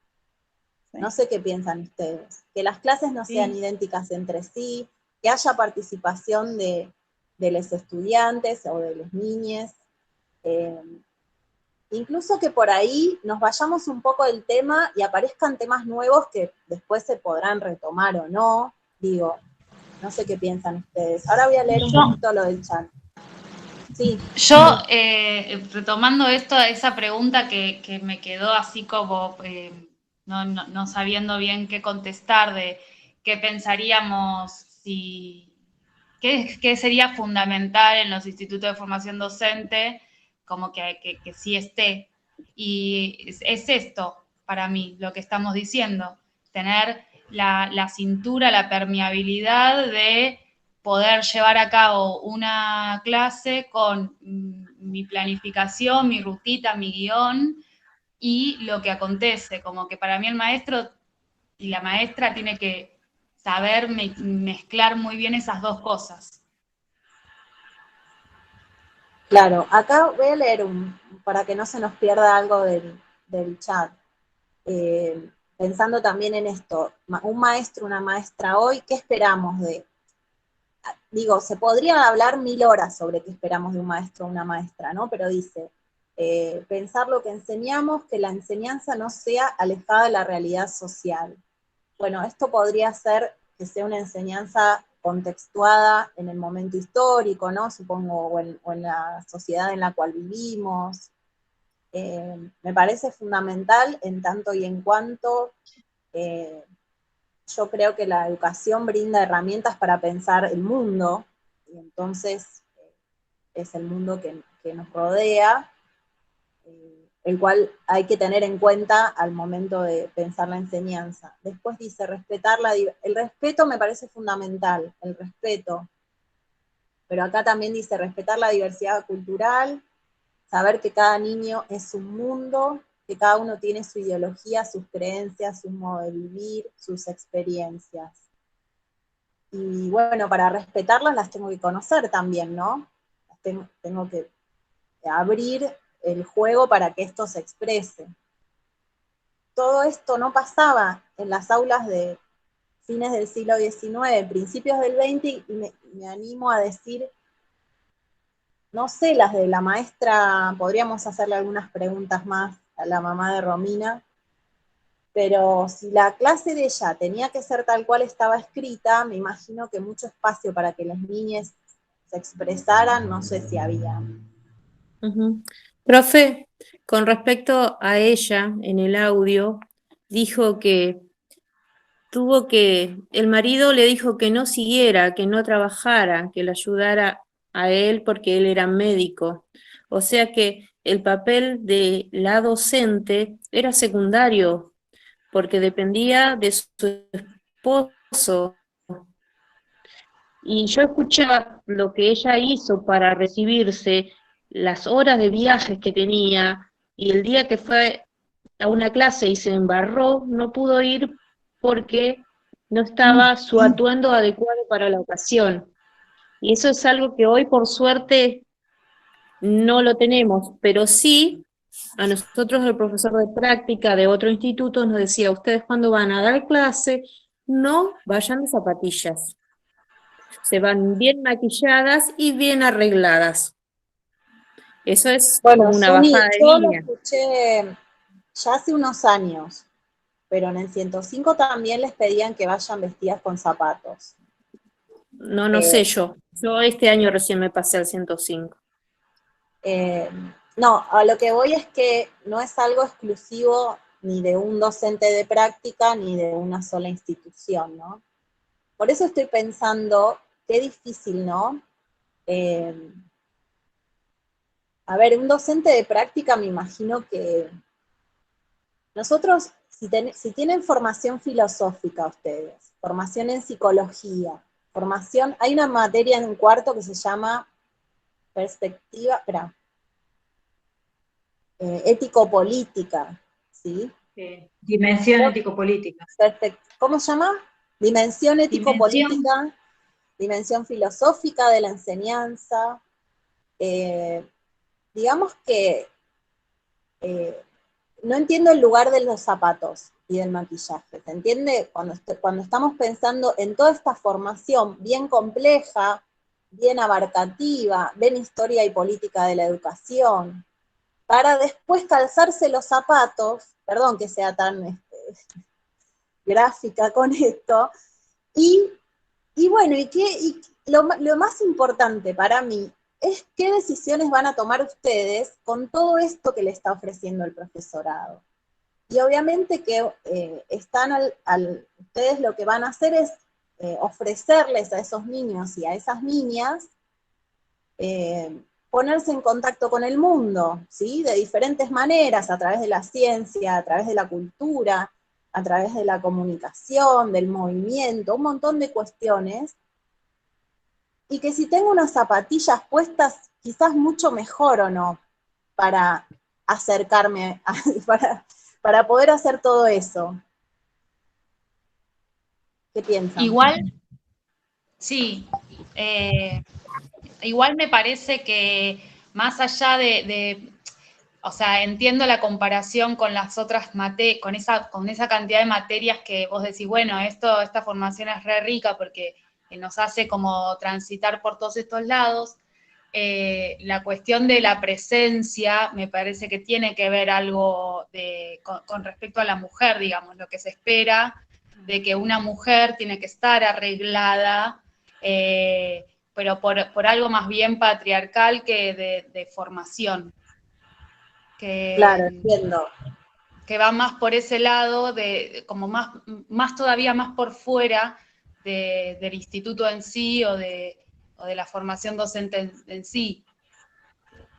No sé qué piensan ustedes, que las clases no sean idénticas entre sí, que haya participación de los estudiantes o de los niños, incluso que por ahí nos vayamos un poco del tema y aparezcan temas nuevos que después se podrán retomar o no, digo, no sé qué piensan ustedes. Ahora voy a leer un poquito lo del chat. Sí. Yo, retomando esa pregunta que me quedó así como no sabiendo bien qué contestar, de qué pensaríamos qué sería fundamental en los institutos de formación docente, como que sí esté. Y es esto, para mí, lo que estamos diciendo, tener la cintura, la permeabilidad de poder llevar a cabo una clase con mi planificación, mi rutita, mi guión y lo que acontece. Como que para mí el maestro y la maestra tiene que saber mezclar muy bien esas 2 cosas. Claro, acá voy a leer para que no se nos pierda algo del chat. Pensando también en esto, un maestro, una maestra hoy, ¿qué esperamos de? Digo, se podría hablar 1000 horas sobre qué esperamos de un maestro o una maestra, ¿no? Pero dice, pensar lo que enseñamos, que la enseñanza no sea alejada de la realidad social. Bueno, esto podría ser que sea una enseñanza contextuada en el momento histórico, ¿no? Supongo, o en la sociedad en la cual vivimos. me parece fundamental en tanto y en cuanto yo creo que la educación brinda herramientas para pensar el mundo, y entonces es el mundo que nos rodea, el cual hay que tener en cuenta al momento de pensar la enseñanza. Después dice, el respeto me parece fundamental, el respeto, pero acá también dice respetar la diversidad cultural, saber que cada niño es un mundo, que cada uno tiene su ideología, sus creencias, su modo de vivir, sus experiencias. Y bueno, para respetarlas las tengo que conocer también, ¿no? Tengo que abrir el juego para que esto se exprese. Todo esto no pasaba en las aulas de fines del siglo XIX, principios del XX, y me animo a decir, no sé, las de la maestra, podríamos hacerle algunas preguntas más a la mamá de Romina, pero si la clase de ella tenía que ser tal cual estaba escrita, me imagino que mucho espacio para que las niñas se expresaran, no sé si había. Ujú. Profe, con respecto a ella, en el audio, dijo que el marido le dijo que no siguiera, que no trabajara, que le ayudara a él porque él era médico. O sea que el papel de la docente era secundario, porque dependía de su esposo. Y yo escuchaba lo que ella hizo para recibirse, las horas de viajes que tenía, y el día que fue a una clase y se embarró, no pudo ir porque no estaba su atuendo adecuado para la ocasión. Y eso es algo que hoy, por suerte, no lo tenemos, pero sí, a nosotros el profesor de práctica de otro instituto nos decía, ustedes cuando van a dar clase, no vayan de zapatillas. Se van bien maquilladas y bien arregladas. Eso es Bueno, como una bajada de yo lo línea. escuché ya hace unos años, pero en el 105 también les pedían que vayan vestidas con zapatos. No sé yo. Yo este año recién me pasé al 105. No, a lo que voy es que no es algo exclusivo ni de un docente de práctica ni de una sola institución, ¿no? Por eso estoy pensando, qué difícil, ¿no? A ver, un docente de práctica me imagino que nosotros, si tienen formación filosófica ustedes, formación en psicología, hay una materia en un cuarto que se llama perspectiva, ético-política, ¿sí? Dimensión ético-política. ¿Cómo se llama? Dimensión ético-política, dimensión filosófica de la enseñanza. Digamos que no entiendo el lugar de los zapatos y del maquillaje, ¿se entiende? Cuando estamos pensando en toda esta formación bien compleja, bien abarcativa, bien historia y política de la educación, para después calzarse los zapatos, perdón que sea tan gráfica con esto, y bueno, lo más importante para mí es qué decisiones van a tomar ustedes con todo esto que le está ofreciendo el profesorado. Y obviamente que ustedes lo que van a hacer es ofrecerles a esos niños y a esas niñas ponerse en contacto con el mundo, ¿sí? De diferentes maneras, a través de la ciencia, a través de la cultura, a través de la comunicación, del movimiento, un montón de cuestiones, y que si tengo unas zapatillas puestas, quizás mucho mejor o no, para acercarme, para poder hacer todo eso. ¿Qué piensan? Igual, sí, igual me parece que más allá o sea, entiendo la comparación con las otras con esa cantidad de materias que vos decís, bueno, esta formación es re rica porque nos hace como transitar por todos estos lados. La cuestión de la presencia me parece que tiene que ver algo con respecto a la mujer, digamos, lo que se espera de que una mujer tiene que estar arreglada, pero por algo más bien patriarcal que de formación. Claro, entiendo. Que va más por ese lado, como más todavía más por fuera del instituto en sí o de la formación docente en sí.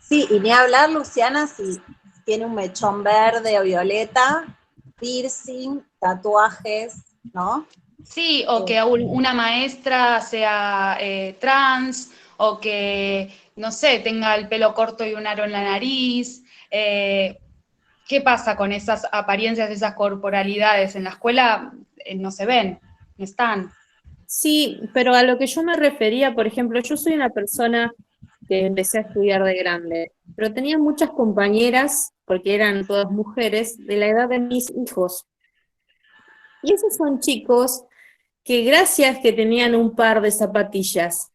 Sí, y ni hablar, Luciana, si tiene un mechón verde o violeta, piercing, tatuajes, ¿no? Sí, o que una maestra sea trans, o que, no sé, tenga el pelo corto y un aro en la nariz. ¿Qué pasa con esas apariencias, esas corporalidades? En la escuela no se ven, no están. Sí, pero a lo que yo me refería, por ejemplo, yo soy una persona que empecé a estudiar de grande, pero tenía muchas compañeras, porque eran todas mujeres, de la edad de mis hijos. Y esos son chicos que gracias que tenían un par de zapatillas.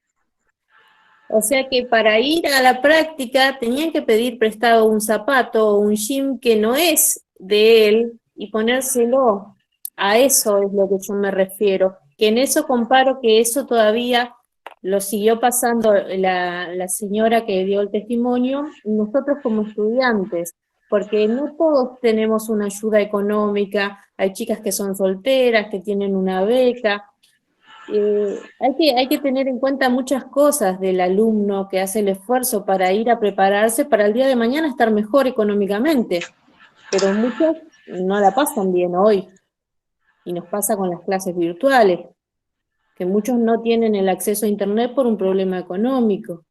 O sea que para ir a la práctica tenían que pedir prestado un zapato o un jean que no es de él y ponérselo. A eso es lo que yo me refiero. Que en eso comparo que eso todavía lo siguió pasando la señora que dio el testimonio y nosotros como estudiantes, porque no todos tenemos una ayuda económica, hay chicas que son solteras, que tienen una beca. Hay que tener en cuenta muchas cosas del alumno que hace el esfuerzo para ir a prepararse para el día de mañana estar mejor económicamente, pero muchos no la pasan bien hoy, y nos pasa con las clases virtuales, que muchos no tienen el acceso a internet por un problema económico.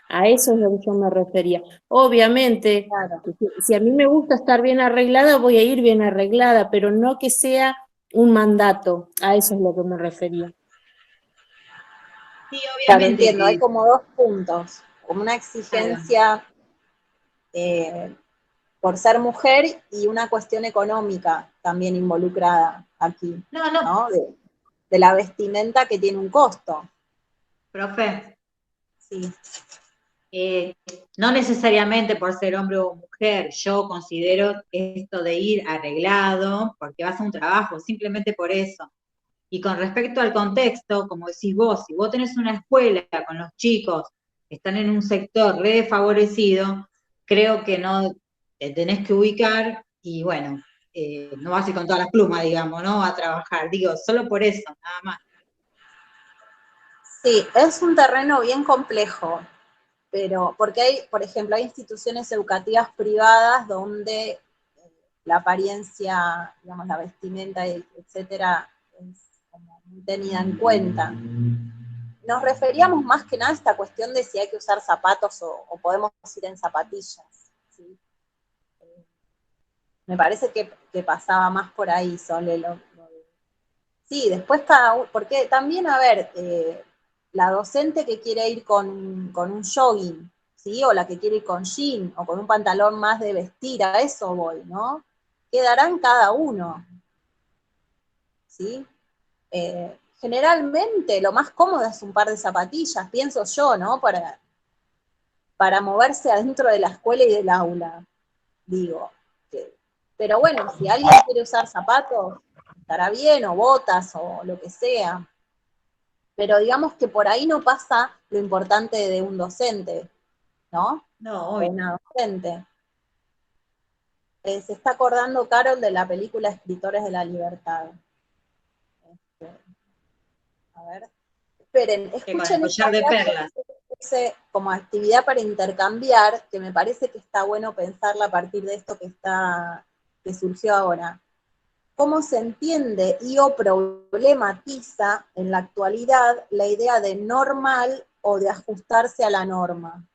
A eso es lo que yo me refería. Obviamente, Claro. si a mí me gusta estar bien arreglada, voy a ir bien arreglada, pero no que sea un mandato, a eso es lo que me refería. Sí, Claro, obviamente entiendo, hay que, como dos puntos, como una claro. exigencia por ser mujer y una cuestión económica también involucrada aquí, No, ¿no? De la vestimenta que tiene un costo. profe, Sí. no necesariamente por ser hombre o mujer, yo considero esto de ir arreglado, porque vas a un trabajo, simplemente por eso. Y con respecto al contexto, como decís vos, si vos tenés una escuela con los chicos que están en un sector re desfavorecido, creo que no te tenés que ubicar y bueno, no vas a ir con todas las plumas, digamos, ¿no? A trabajar, digo, solo por eso, nada más. Sí, es un terreno bien complejo, pero porque hay, por ejemplo, hay instituciones educativas privadas donde la apariencia, digamos, la vestimenta, etcétera, es como muy tenida en cuenta. Nos referíamos más que nada a esta cuestión de si hay que usar zapatos o podemos ir en zapatillas, ¿sí? Me parece que pasaba más por ahí, Sole. Sí, después cada uno, porque también, a ver, la docente que quiere ir con un jogging, ¿sí? O la que quiere ir con jean, o con un pantalón más de vestir, a eso voy, ¿no? Quedarán cada uno, ¿sí? Generalmente lo más cómodo es un par de zapatillas, pienso yo, ¿no? Para moverse adentro de la escuela y del aula, digo. Pero bueno, si alguien quiere usar zapatos, estará bien, o botas, o lo que sea. Pero digamos que por ahí no pasa lo importante de un docente, ¿no? No, O obvio. una docente. Se está acordando Carol de la película Escritores de la Libertad. A ver. Esperen, Que con el escuchen esta collar de frase perlas. que puse como actividad para intercambiar, que me parece que está bueno pensarla a partir de esto que surgió ahora. ¿Cómo se entiende y o problematiza en la actualidad la idea de normal o de ajustarse a la norma?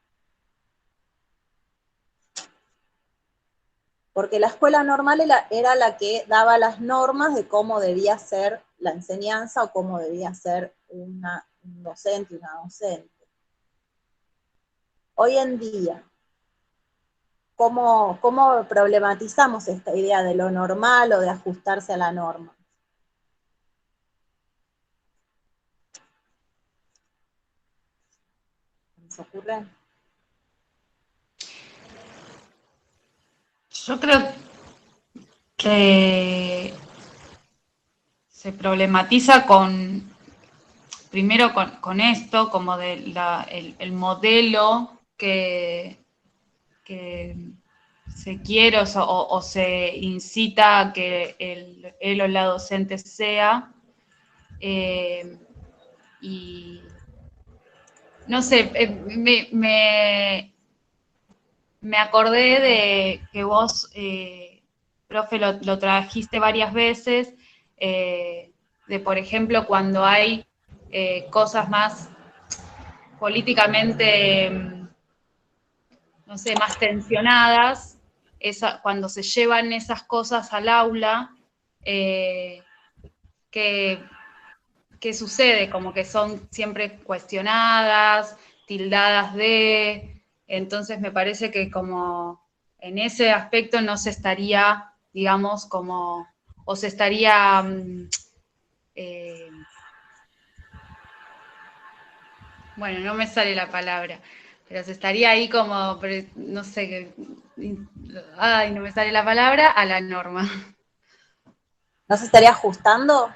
Porque la escuela normal era la que daba las normas de cómo debía ser la enseñanza o cómo debía ser un docente, una docente. Hoy en día, ¿cómo problematizamos esta idea de lo normal o de ajustarse a la norma? ¿Se ocurre? Yo creo que se problematiza primero con esto, como el modelo que se quiere o se incita a que él o la docente sea. Y no sé, me acordé de que vos, profe, lo trajiste varias veces, de por ejemplo cuando hay cosas más políticamente, no sé, más tensionadas, cuando se llevan esas cosas al aula, ¿qué sucede? Como que son siempre cuestionadas, tildadas de, entonces me parece que como en ese aspecto no se estaría, digamos, como, o se estaría, bueno, no me sale la palabra, pero se estaría ahí como, no sé, ay, no me sale la palabra, a la norma. ¿No se estaría ajustando?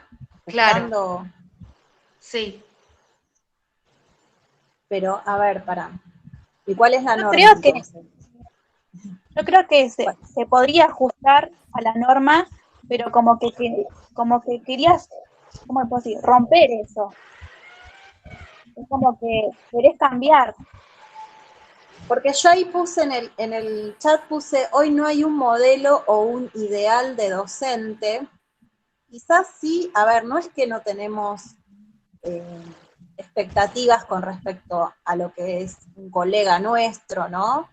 Claro. Sí. Pero, a ver, ¿y cuál es la norma Creo que, entonces? yo creo que se podría ajustar a la norma, pero como que querías, ¿cómo puedo decir? Romper eso. Es como que querés cambiar. Porque yo ahí puse en el chat, hoy no hay un modelo o un ideal de docente. Quizás sí, a ver, no es que no tenemos expectativas con respecto a lo que es un colega nuestro, ¿no?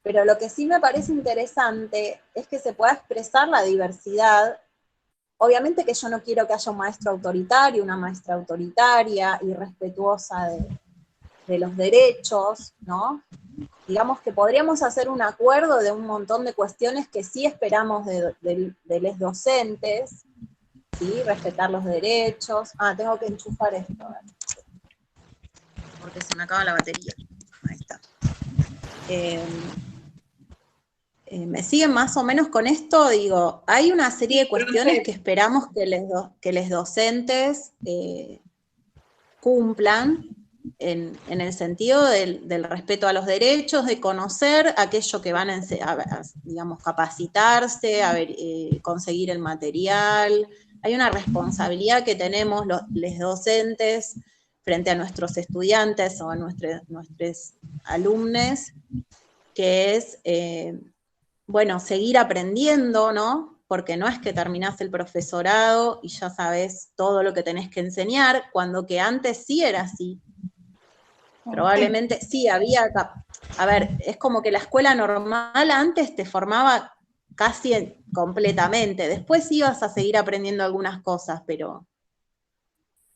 Pero lo que sí me parece interesante es que se pueda expresar la diversidad. Obviamente que yo no quiero que haya un maestro autoritario, una maestra autoritaria, irrespetuosa de los derechos, ¿no? Digamos que podríamos hacer un acuerdo de un montón de cuestiones que sí esperamos de los docentes, ¿sí? Respetar los derechos. Tengo que enchufar esto, a ver, porque se me acaba la batería. Ahí está. ¿Me siguen más o menos con esto? Digo, hay una serie de cuestiones que esperamos que los docentes cumplan, en el sentido del respeto a los derechos, de conocer aquello que van a digamos, capacitarse, conseguir el material. Hay una responsabilidad que tenemos los docentes frente a nuestros estudiantes o a nuestros alumnos, que es, bueno, seguir aprendiendo, ¿no? Porque no es que terminás el profesorado y ya sabes todo lo que tenés que enseñar, cuando que antes sí era así. Probablemente sí, había, a ver, es como que la escuela normal antes te formaba casi completamente, después ibas a seguir aprendiendo algunas cosas, pero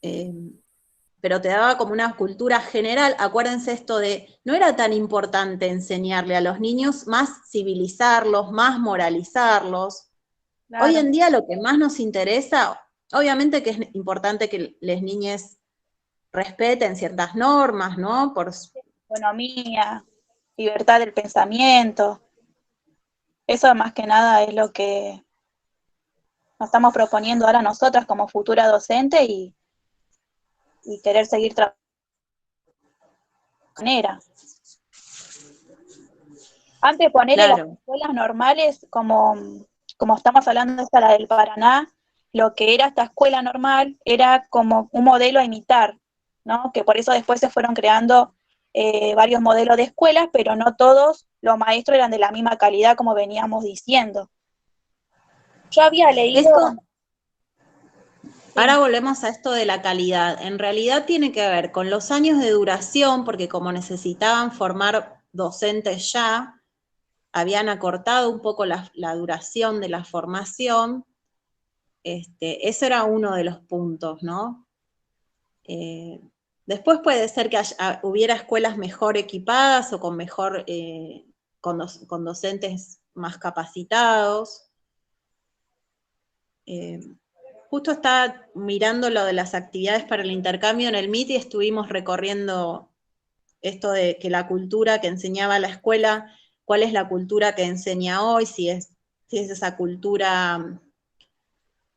te daba como una cultura general. Acuérdense esto de, no era tan importante enseñarle a los niños, más civilizarlos, más moralizarlos. Claro. Hoy en día lo que más nos interesa, obviamente que es importante que las niñas respeten ciertas normas, ¿no? Por economía, libertad del pensamiento. Eso más que nada es lo que nos estamos proponiendo ahora nosotras como futura docente y querer seguir trabajando de manera. Antes poner en las escuelas normales, como estamos hablando esta, la del Paraná, lo que era esta escuela normal era como un modelo a imitar, ¿no? Que por eso después se fueron creando varios modelos de escuelas, pero no todos los maestros eran de la misma calidad como veníamos diciendo. Yo había leído... Ahora volvemos a esto de la calidad. En realidad tiene que ver con los años de duración, porque como necesitaban formar docentes ya, habían acortado un poco la duración de la formación. Ese era uno de los puntos, ¿no? Después puede ser que hubiera escuelas mejor equipadas o con mejor, con docentes más capacitados. Justo estaba mirando lo de las actividades para el intercambio en el MIT y estuvimos recorriendo esto de que la cultura que enseñaba la escuela, cuál es la cultura que enseña hoy, si es esa cultura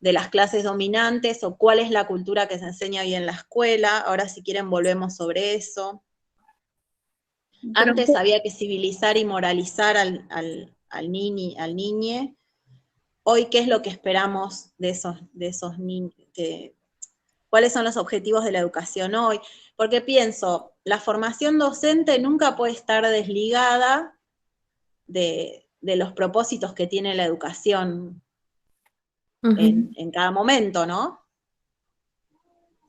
de las clases dominantes o cuál es la cultura que se enseña hoy en la escuela. Ahora si quieren volvemos sobre eso. Antes había que civilizar y moralizar al niñe. Hoy, ¿qué es lo que esperamos de esos niños? ¿Cuáles son los objetivos de la educación hoy? Porque pienso, la formación docente nunca puede estar desligada de los propósitos que tiene la educación en cada momento, ¿no?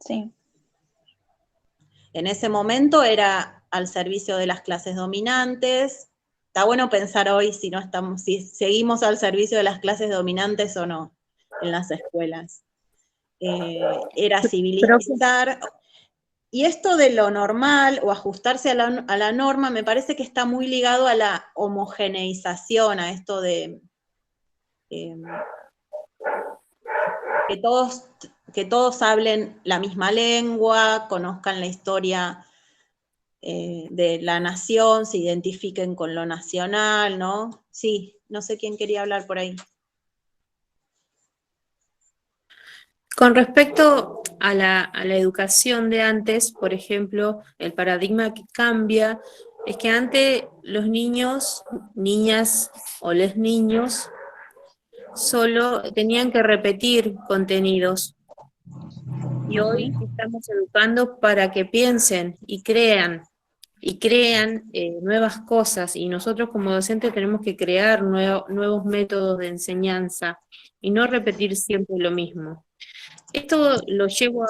Sí. En ese momento era al servicio de las clases dominantes. Está bueno pensar hoy si seguimos al servicio de las clases dominantes o no en las escuelas. Era civilizar. Y esto de lo normal o ajustarse a la norma me parece que está muy ligado a la homogeneización, a esto de que todos hablen la misma lengua, conozcan la historia de la nación, se identifiquen con lo nacional, ¿no? Sí, no sé quién quería hablar por ahí. Con respecto a la educación de antes, por ejemplo, el paradigma que cambia es que antes los niños, niñas o les niños solo tenían que repetir contenidos. Y hoy estamos educando para que piensen y crean nuevas cosas, y nosotros como docentes tenemos que crear nuevos métodos de enseñanza y no repetir siempre lo mismo. Esto lo llevo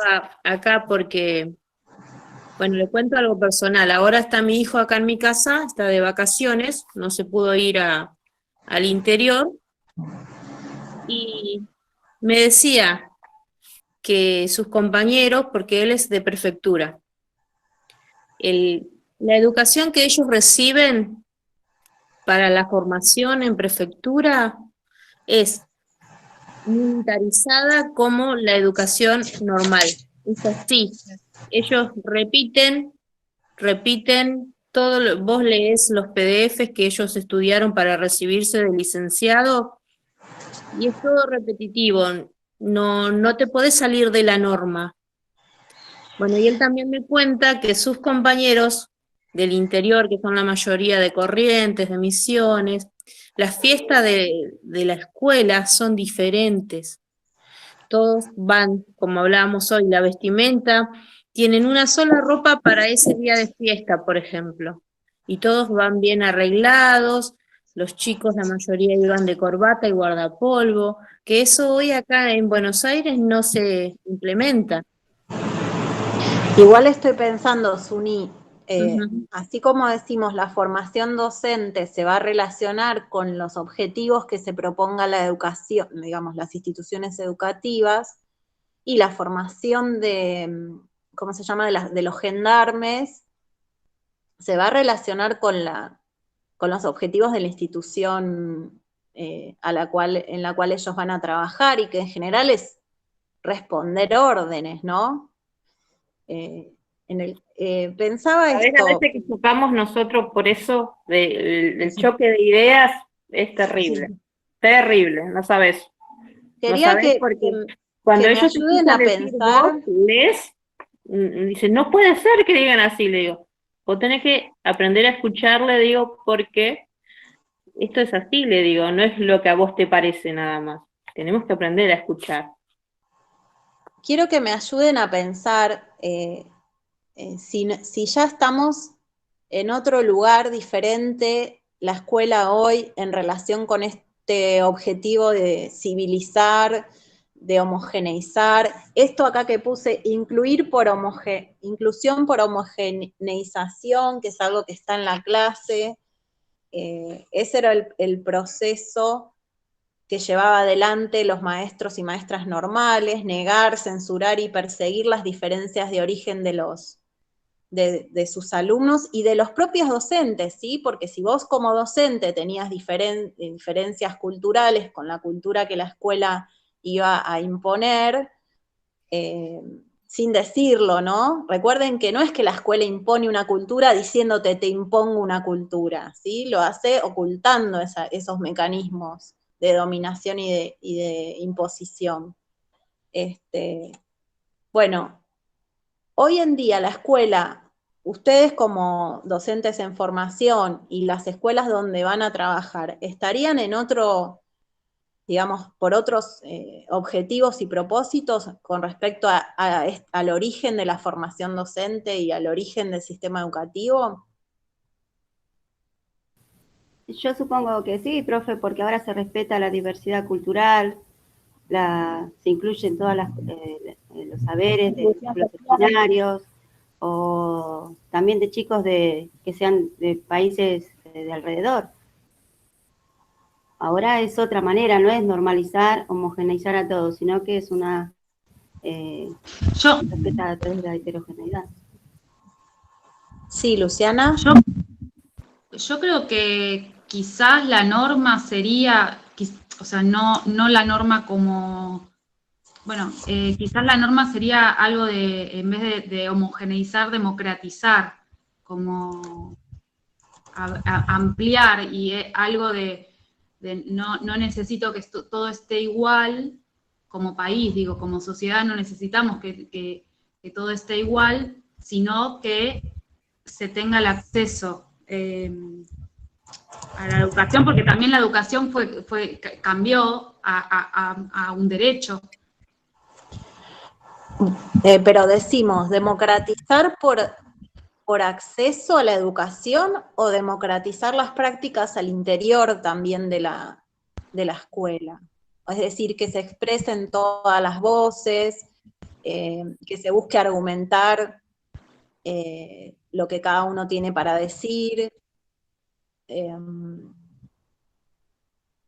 acá porque, bueno, le cuento algo personal. Ahora está mi hijo acá en mi casa, está de vacaciones, no se pudo ir al interior, y me decía que sus compañeros, porque él es de prefectura, la educación que ellos reciben para la formación en prefectura es militarizada como la educación normal. Es así. Ellos repiten todo, vos lees los PDFs que ellos estudiaron para recibirse de licenciado, y es todo repetitivo, no te podés salir de la norma. Bueno, y él también me cuenta que sus compañeros del interior, que son la mayoría de Corrientes, de Misiones, las fiestas de la escuela son diferentes. Todos van, como hablábamos hoy, la vestimenta, tienen una sola ropa para ese día de fiesta, por ejemplo, y todos van bien arreglados, los chicos, la mayoría iban de corbata y guardapolvo, que eso hoy acá en Buenos Aires no se implementa. Igual estoy pensando, Suni, así como decimos, la formación docente se va a relacionar con los objetivos que se proponga la educación, digamos, las instituciones educativas, y la formación de, ¿cómo se llama?, de los gendarmes, se va a relacionar con los objetivos de la institución en la cual ellos van a trabajar, y que en general es responder órdenes, ¿no? Pensaba A esto. veces que chocamos nosotros por eso, del choque de ideas, es terrible. Terrible, no sabes. Quería que cuando me ellos ayuden a pensar. Dicen, no puede ser que digan así, le digo. Vos tenés que aprender a escuchar, le digo, porque esto es así, le digo, no es lo que a vos te parece nada más. Tenemos que aprender a escuchar. Quiero que me ayuden a pensar si ya estamos en otro lugar diferente, la escuela hoy, en relación con este objetivo de civilizar, de homogeneizar. Esto acá que puse, inclusión por homogeneización, que es algo que está en la clase. Ese era el proceso que llevaba adelante los maestros y maestras normales: negar, censurar y perseguir las diferencias de origen de sus alumnos y de los propios docentes, ¿sí? Porque si vos como docente tenías diferencias culturales con la cultura que la escuela iba a imponer, sin decirlo, ¿no? Recuerden que no es que la escuela impone una cultura diciéndote te impongo una cultura, ¿sí? Lo hace ocultando esos mecanismos de dominación y de imposición. Bueno, hoy en día la escuela ustedes como docentes en formación y las escuelas donde van a trabajar, ¿estarían en otro, digamos, por otros objetivos y propósitos con respecto al origen de la formación docente y al origen del sistema educativo? Yo supongo que sí, profe, porque ahora se respeta la diversidad cultural, se incluyen todas los saberes de los originarios, o también de chicos que sean de países de alrededor. Ahora es otra manera, no es normalizar, homogeneizar a todos, sino que es una respeta a través de la heterogeneidad. Sí, Luciana. Yo creo que quizás la norma sería, o sea, no la norma como, bueno, quizás la norma sería algo de, en vez de homogeneizar, democratizar, como ampliar, y algo de no necesito que todo esté igual como país, digo, como sociedad no necesitamos que todo esté igual, sino que se tenga el acceso a la educación, porque también la educación cambió a un derecho. Pero decimos, ¿democratizar por acceso a la educación o democratizar las prácticas al interior también de la escuela? Es decir, que se expresen todas las voces, que se busque argumentar lo que cada uno tiene para decir,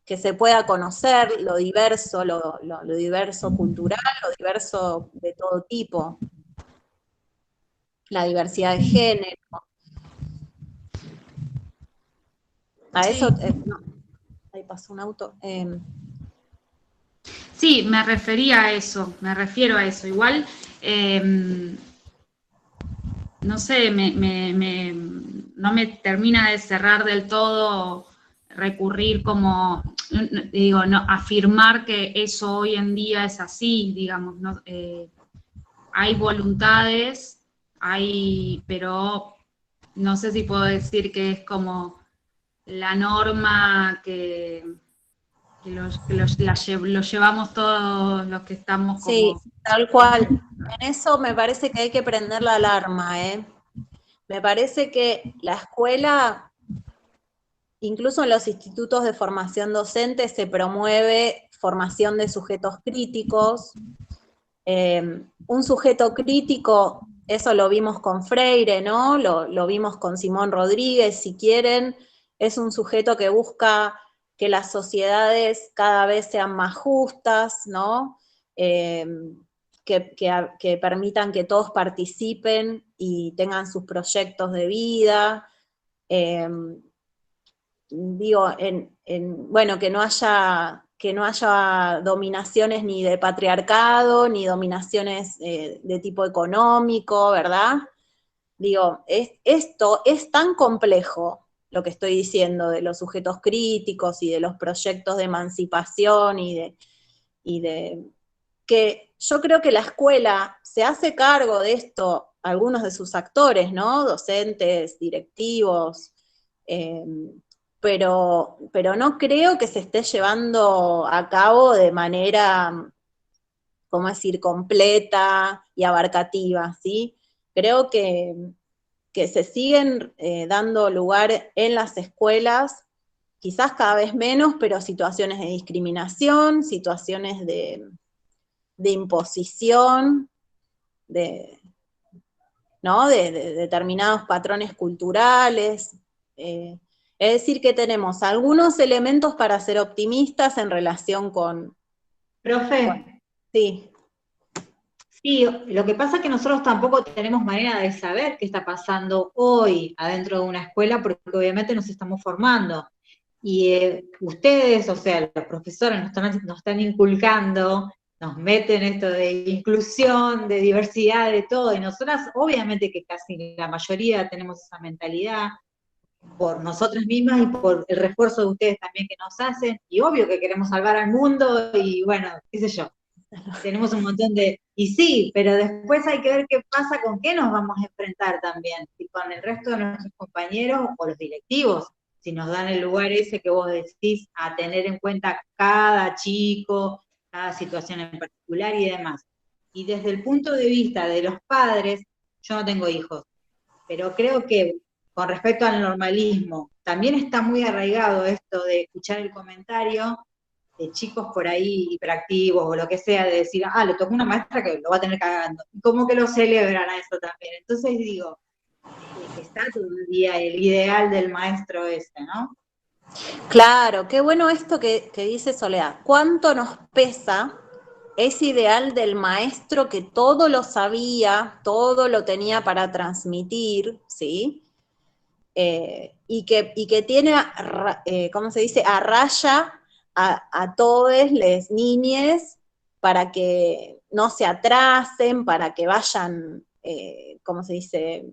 que se pueda conocer lo diverso, lo diverso cultural, lo diverso de todo tipo, la diversidad de género. A eso, no, ahí pasó un auto. Sí, me refiero a eso. Igual, no sé, no me termina de cerrar del todo recurrir como, digo, no, afirmar que eso hoy en día es así, digamos, ¿no? Hay voluntades, pero no sé si puedo decir que es como la norma que lo llevamos todos los que estamos como... Sí, tal cual. En eso me parece que hay que prender la alarma, ¿eh? Me parece que la escuela, incluso en los institutos de formación docente, se promueve formación de sujetos críticos. Un sujeto crítico, eso lo vimos con Freire, ¿no? Lo vimos con Simón Rodríguez, si quieren, es un sujeto que busca que las sociedades cada vez sean más justas, ¿no? Que permitan que todos participen y tengan sus proyectos de vida. Digo, bueno, que no haya dominaciones ni de patriarcado, ni dominaciones de tipo económico, ¿verdad? Digo, esto es tan complejo, lo que estoy diciendo, de los sujetos críticos y de los proyectos de emancipación y de que yo creo que la escuela se hace cargo de esto, algunos de sus actores, ¿no? Docentes, directivos, pero no creo que se esté llevando a cabo de manera, ¿cómo decir?, completa y abarcativa, ¿sí? Creo que se siguen dando lugar en las escuelas, quizás cada vez menos, pero situaciones de discriminación, situaciones de imposición, ¿no? de determinados patrones culturales. Es decir, que tenemos algunos elementos para ser optimistas en relación con... Profe. Sí. Sí, lo que pasa es que nosotros tampoco tenemos manera de saber qué está pasando hoy adentro de una escuela, porque obviamente nos estamos formando. Y ustedes, o sea, los profesores nos están inculcando, nos meten esto de inclusión, de diversidad, de todo, y nosotras obviamente que casi la mayoría tenemos esa mentalidad, por nosotras mismas y por el refuerzo de ustedes también que nos hacen, y obvio que queremos salvar al mundo, y bueno, qué sé yo. tenemos un montón de... Y sí, pero después hay que ver qué pasa, con qué nos vamos a enfrentar también, si con el resto de nuestros compañeros o los directivos, si nos dan el lugar ese que vos decís, a tener en cuenta cada chico, cada situación en particular y demás. Y desde el punto de vista de los padres, yo no tengo hijos, pero creo que con respecto al normalismo, también está muy arraigado esto de escuchar el comentario de chicos por ahí hiperactivos o lo que sea, de decir, le tocó una maestra que lo va a tener cagando. Y como que lo celebran a eso también. Entonces digo, está todavía el ideal del maestro ese, ¿no? Claro, qué bueno esto que dice Soledad. ¿Cuánto nos pesa ese ideal del maestro que todo lo sabía, todo lo tenía para transmitir, ¿sí? Y que tiene, ¿cómo se dice?, a raya a todos les niñes para que no se atrasen, para que vayan, ¿cómo se dice?,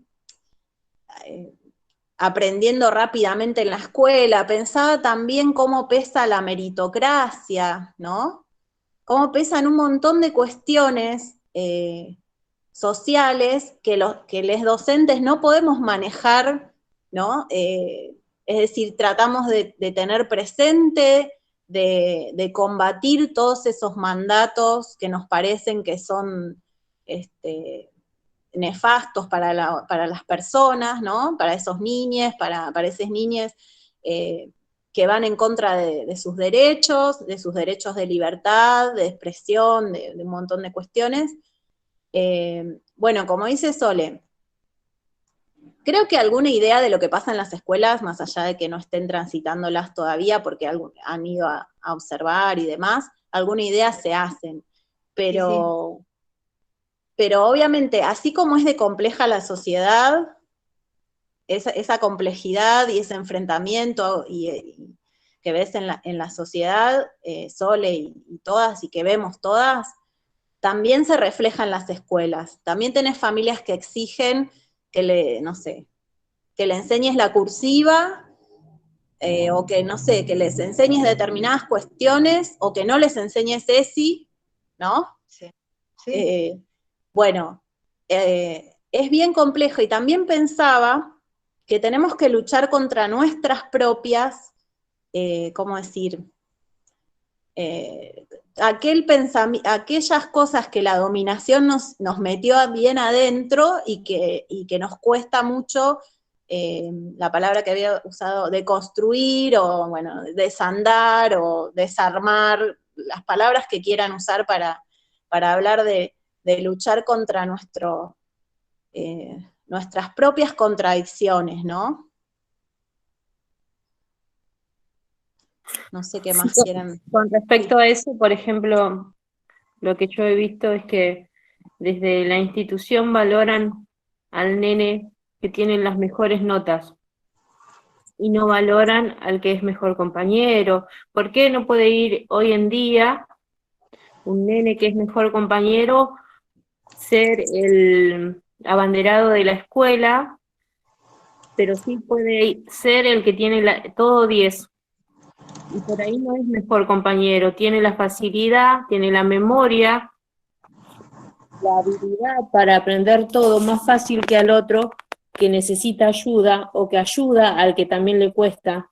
aprendiendo rápidamente en la escuela. Pensaba también cómo pesa la meritocracia, ¿no? Cómo pesan un montón de cuestiones sociales que los docentes no podemos manejar, ¿no? Es decir, tratamos de tener presente, de combatir todos esos mandatos que nos parecen que son nefastos para las personas, ¿no? Para esos niños, para esas niñas que van en contra de sus derechos de libertad, de expresión, de un montón de cuestiones. Bueno, como dice Sole, creo que alguna idea de lo que pasa en las escuelas, más allá de que no estén transitándolas todavía porque han ido a observar y demás, alguna idea se hacen, pero... Sí. Pero obviamente, así como es de compleja la sociedad, esa complejidad y ese enfrentamiento que ves en la sociedad, Sole y todas, y que vemos todas, también se refleja en las escuelas. También tenés familias que exigen que que le enseñes la cursiva, o que, no sé, que les enseñes determinadas cuestiones, o que no les enseñes ESI, ¿no? Sí. Sí. Bueno, es bien complejo y también pensaba que tenemos que luchar contra nuestras propias, ¿cómo decir? Aquellas cosas que la dominación nos metió bien adentro y que nos cuesta mucho, la palabra que había usado, de construir o, bueno, desandar o desarmar, las palabras que quieran usar para hablar de luchar contra nuestras propias contradicciones, ¿no? No sé qué más quieren. Con respecto a eso, por ejemplo, lo que yo he visto es que desde la institución valoran al nene que tiene las mejores notas y no valoran al que es mejor compañero. ¿Por qué no puede ir hoy en día un nene que es mejor compañero ser el abanderado de la escuela, pero sí puede ser el que tiene todo 10? Y por ahí no es mejor compañero, tiene la facilidad, tiene la memoria, la habilidad para aprender todo más fácil que al otro que necesita ayuda o que ayuda al que también le cuesta.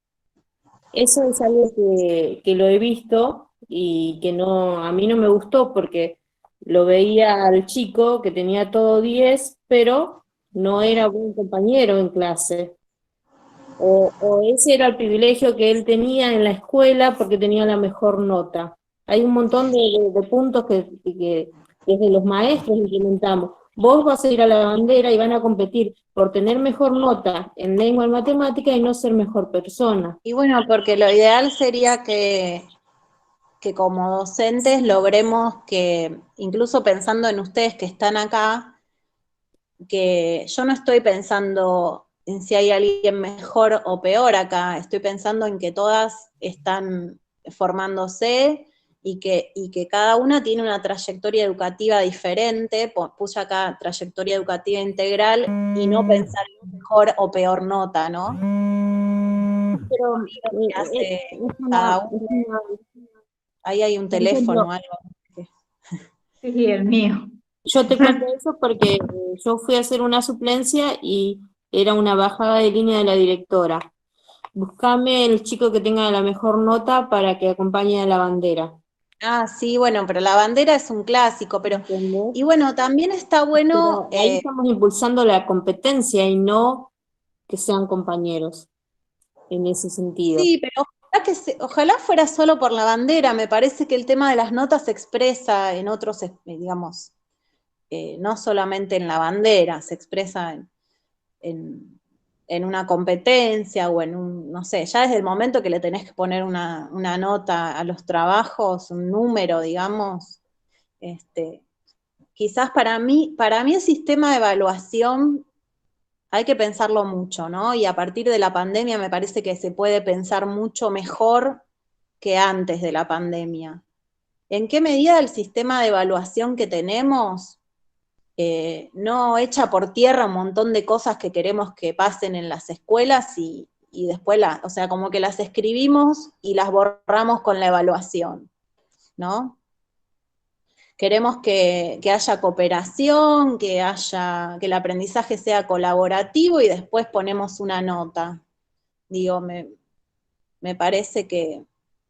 Eso es algo que lo he visto y que a mí no me gustó porque lo veía al chico que tenía todo 10, pero no era buen compañero en clase. O ese era el privilegio que él tenía en la escuela porque tenía la mejor nota. Hay un montón de puntos que desde los maestros implementamos. Vos vas a ir a la bandera y van a competir por tener mejor nota en lengua y matemática y no ser mejor persona. Y bueno, porque lo ideal sería que como docentes logremos que, incluso pensando en ustedes que están acá, que yo no estoy pensando en si hay alguien mejor o peor acá, estoy pensando en que todas están formándose y que cada una tiene una trayectoria educativa diferente. Puse acá trayectoria educativa integral y no pensar en mejor o peor nota, ¿no? Pero Hace cada uno. Ahí hay un teléfono o algo. Sí, el mío. Yo te cuento eso porque yo fui a hacer una suplencia y era una bajada de línea de la directora. Buscame el chico que tenga la mejor nota para que acompañe a la bandera. Ah, sí, bueno, pero la bandera es un clásico, pero, ¿Entendés? y bueno, también está bueno, Pero ahí estamos impulsando la competencia y no que sean compañeros en ese sentido. sí, pero ojalá fuera solo por la bandera, me parece que el tema de las notas se expresa en otros, digamos, no solamente en la bandera, se expresa en una competencia o en un, no sé, ya desde el momento que le tenés que poner una nota a los trabajos, un número, digamos, quizás para mí el sistema de evaluación hay que pensarlo mucho, ¿no? Y a partir de la pandemia me parece que se puede pensar mucho mejor que antes de la pandemia. ¿En qué medida el sistema de evaluación que tenemos no echa por tierra un montón de cosas que queremos que pasen en las escuelas y después o sea, como que las escribimos y las borramos con la evaluación, ¿no? Queremos que haya cooperación, que el aprendizaje sea colaborativo y después ponemos una nota. Digo, me parece que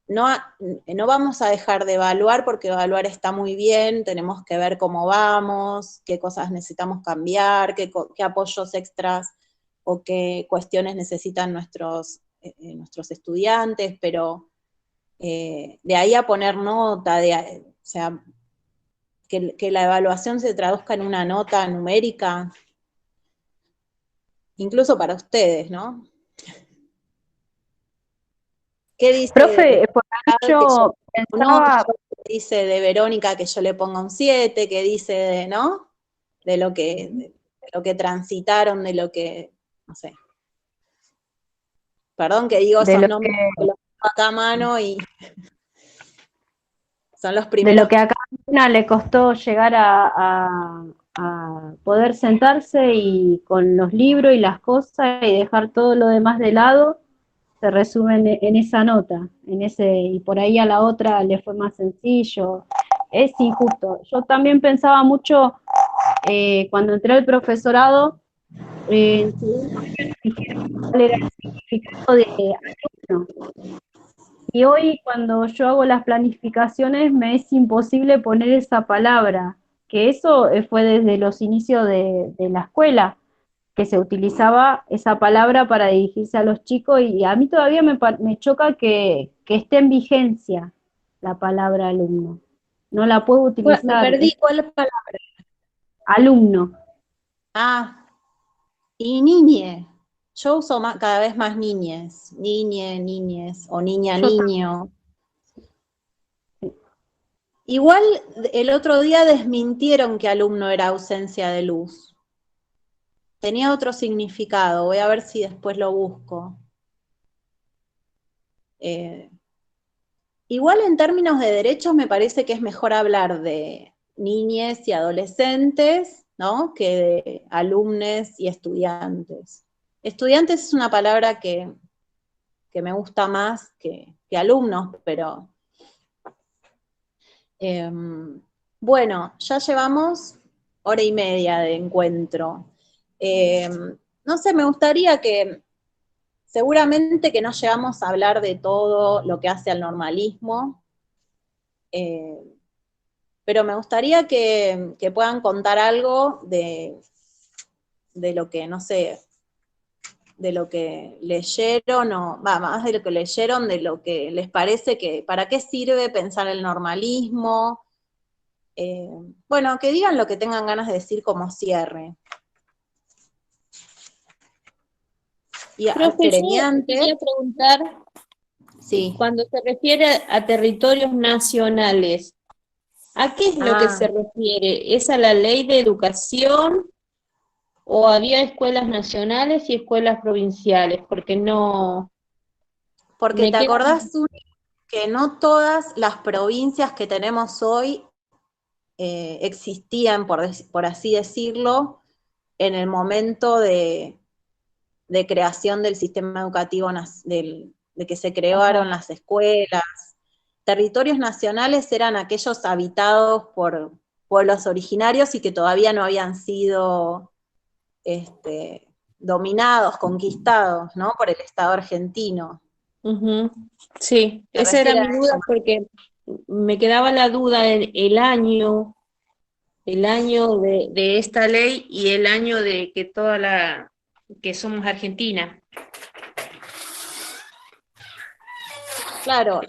no vamos a dejar de evaluar porque evaluar está muy bien, tenemos que ver cómo vamos, qué cosas necesitamos cambiar, qué apoyos extras o qué cuestiones necesitan nuestros estudiantes, pero de ahí a poner nota, o sea, que la evaluación se traduzca en una nota numérica, incluso para ustedes, ¿no? ¿Qué dice Profe, por ahí que yo yo un 8, pensaba, qué dice de Verónica que yo le ponga un 7, que dice de, ¿no? De lo que transitaron, de lo que, no sé. Perdón que digo de esos lo nombres que, que los tengo acá a mano y son los de primeros lo que a cada una le costó llegar a poder sentarse y con los libros y las cosas y dejar todo lo demás de lado, se resume en esa nota, y por ahí a la otra le fue más sencillo. Es injusto. Yo también pensaba mucho cuando entré al profesorado, en segundo año nos dijeron cuál era el significado de alumno. Y hoy cuando yo hago las planificaciones me es imposible poner esa palabra, que eso fue desde los inicios de la escuela, que se utilizaba esa palabra para dirigirse a los chicos y a mí todavía me choca que esté en vigencia la palabra alumno. No la puedo Bueno, me utilizar, perdí, es ¿cuál es la palabra? alumno. Ah, y niñe. Yo uso cada vez más niñes, niñes, o niña, Yo niño. Igual el otro día desmintieron que alumno era ausencia de luz. Tenía otro significado, voy a ver si después lo busco. Igual en términos de derechos me parece que es mejor hablar de niñes y adolescentes, ¿no? Que de alumnes y estudiantes. Estudiantes es una palabra que me gusta más que alumnos, pero bueno, ya llevamos 1 hora y media de encuentro. No sé, me gustaría que, seguramente que no llegamos a hablar de todo lo que hace al normalismo, pero me gustaría que puedan contar algo de lo que, no sé, de lo que leyeron, más de lo que leyeron, de lo que les parece que, para qué sirve pensar el normalismo. Bueno, que digan lo que tengan ganas de decir como cierre. Y Profe, yo quería preguntar, sí. cuando se refiere a territorios nacionales, ¿a qué es lo que se refiere? ¿Es a la ley de educación o había escuelas nacionales y escuelas provinciales? Porque no Porque me te queda... acordás, Uri, que no todas las provincias que tenemos hoy existían, por así decirlo, en el momento de creación del sistema educativo, de que se crearon las escuelas. Territorios nacionales eran aquellos habitados por pueblos originarios y que todavía no habían sido dominados, conquistados, ¿no? Por el Estado argentino. Ujú. Sí, Se esa era refiere mi a duda eso. porque me quedaba la duda en el año de esta ley y el año de que que somos Argentina. Claro,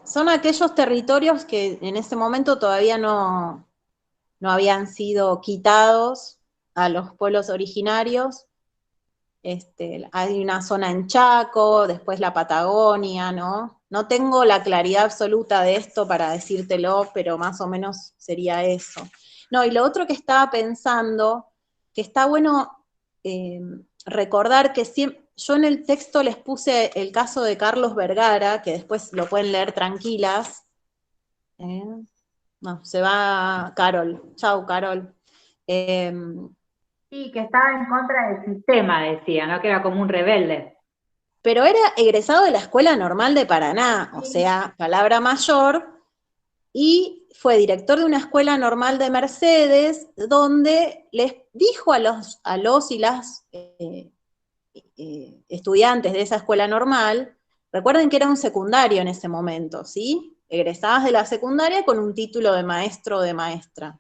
son aquellos territorios que en ese momento todavía no habían sido quitados a los pueblos originarios. Hay una zona en Chaco, después la Patagonia, ¿no? No tengo la claridad absoluta de esto para decírtelo, pero más o menos sería eso. No, y lo otro que estaba pensando, que está bueno recordar que yo en el texto les puse el caso de Carlos Vergara, que después lo pueden leer tranquilas. No, se va Carol. Chau, Carol. Sí, que estaba en contra del sistema, decía, ¿no? Que era como un rebelde. Pero era egresado de la Escuela Normal de Paraná, o sea, palabra mayor, y fue director de una escuela normal de Mercedes, donde les dijo a los y las estudiantes de esa escuela normal, recuerden que era un secundario en ese momento, ¿sí? Egresadas de la secundaria con un título de maestro o de maestra.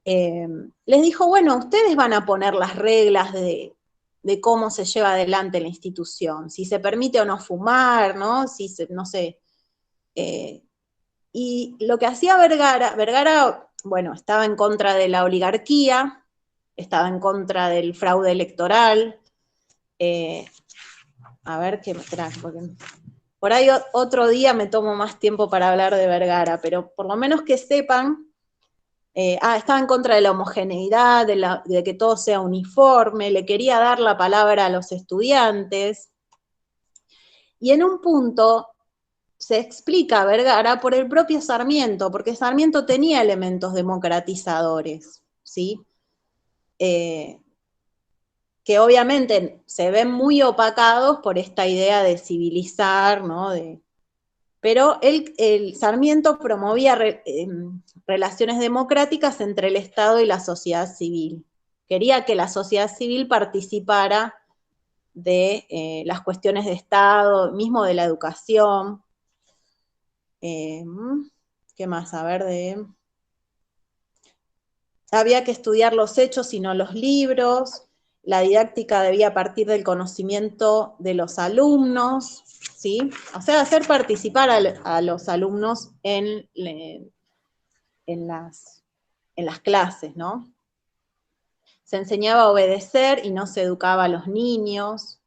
Les dijo, bueno, ustedes van a poner las reglas de cómo se lleva adelante la institución, si se permite o no fumar, ¿no? No sé. Y lo que hacía Vergara, bueno, estaba en contra de la oligarquía, estaba en contra del fraude electoral. A ver qué me trae, porque por ahí otro día me tomo más tiempo para hablar de Vergara, pero por lo menos que sepan. Estaba en contra de la homogeneidad, de que todo sea uniforme, le quería dar la palabra a los estudiantes. Y en un punto se explica a Vergara por el propio Sarmiento, porque Sarmiento tenía elementos democratizadores, ¿sí? Que obviamente se ven muy opacados por esta idea de civilizar, ¿no? Pero el Sarmiento promovía relaciones democráticas entre el Estado y la sociedad civil. Quería que la sociedad civil participara de las cuestiones de Estado, mismo de la educación. ¿Qué más? A ver, había que estudiar los hechos y no los libros. La didáctica debía partir del conocimiento de los alumnos, ¿sí? O sea, hacer participar a los alumnos en las clases, ¿no? Se enseñaba a obedecer y no se educaba a los niños.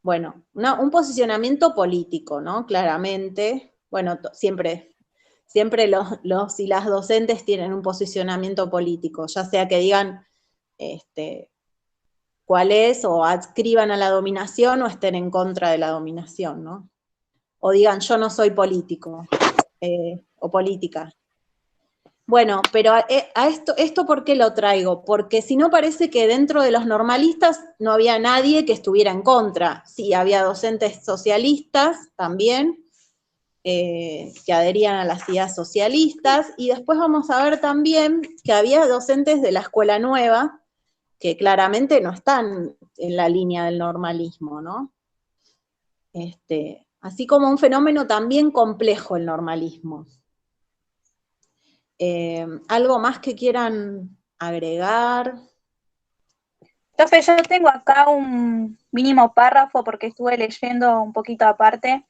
Bueno, un posicionamiento político, ¿no? Claramente. Bueno, siempre los y las docentes tienen un posicionamiento político, ya sea que digan cuál es, o adscriban a la dominación, o estén en contra de la dominación, ¿no? O digan, yo no soy político, o política. Bueno, pero esto ¿por qué lo traigo? Porque si no parece que dentro de los normalistas no había nadie que estuviera en contra. Sí, había docentes socialistas también, que adherían a las ideas socialistas, y después vamos a ver también que había docentes de la Escuela Nueva, que claramente no están en la línea del normalismo, ¿no? Así como un fenómeno también complejo el normalismo. ¿Algo más que quieran agregar? Entonces yo tengo acá un mínimo párrafo porque estuve leyendo un poquito aparte,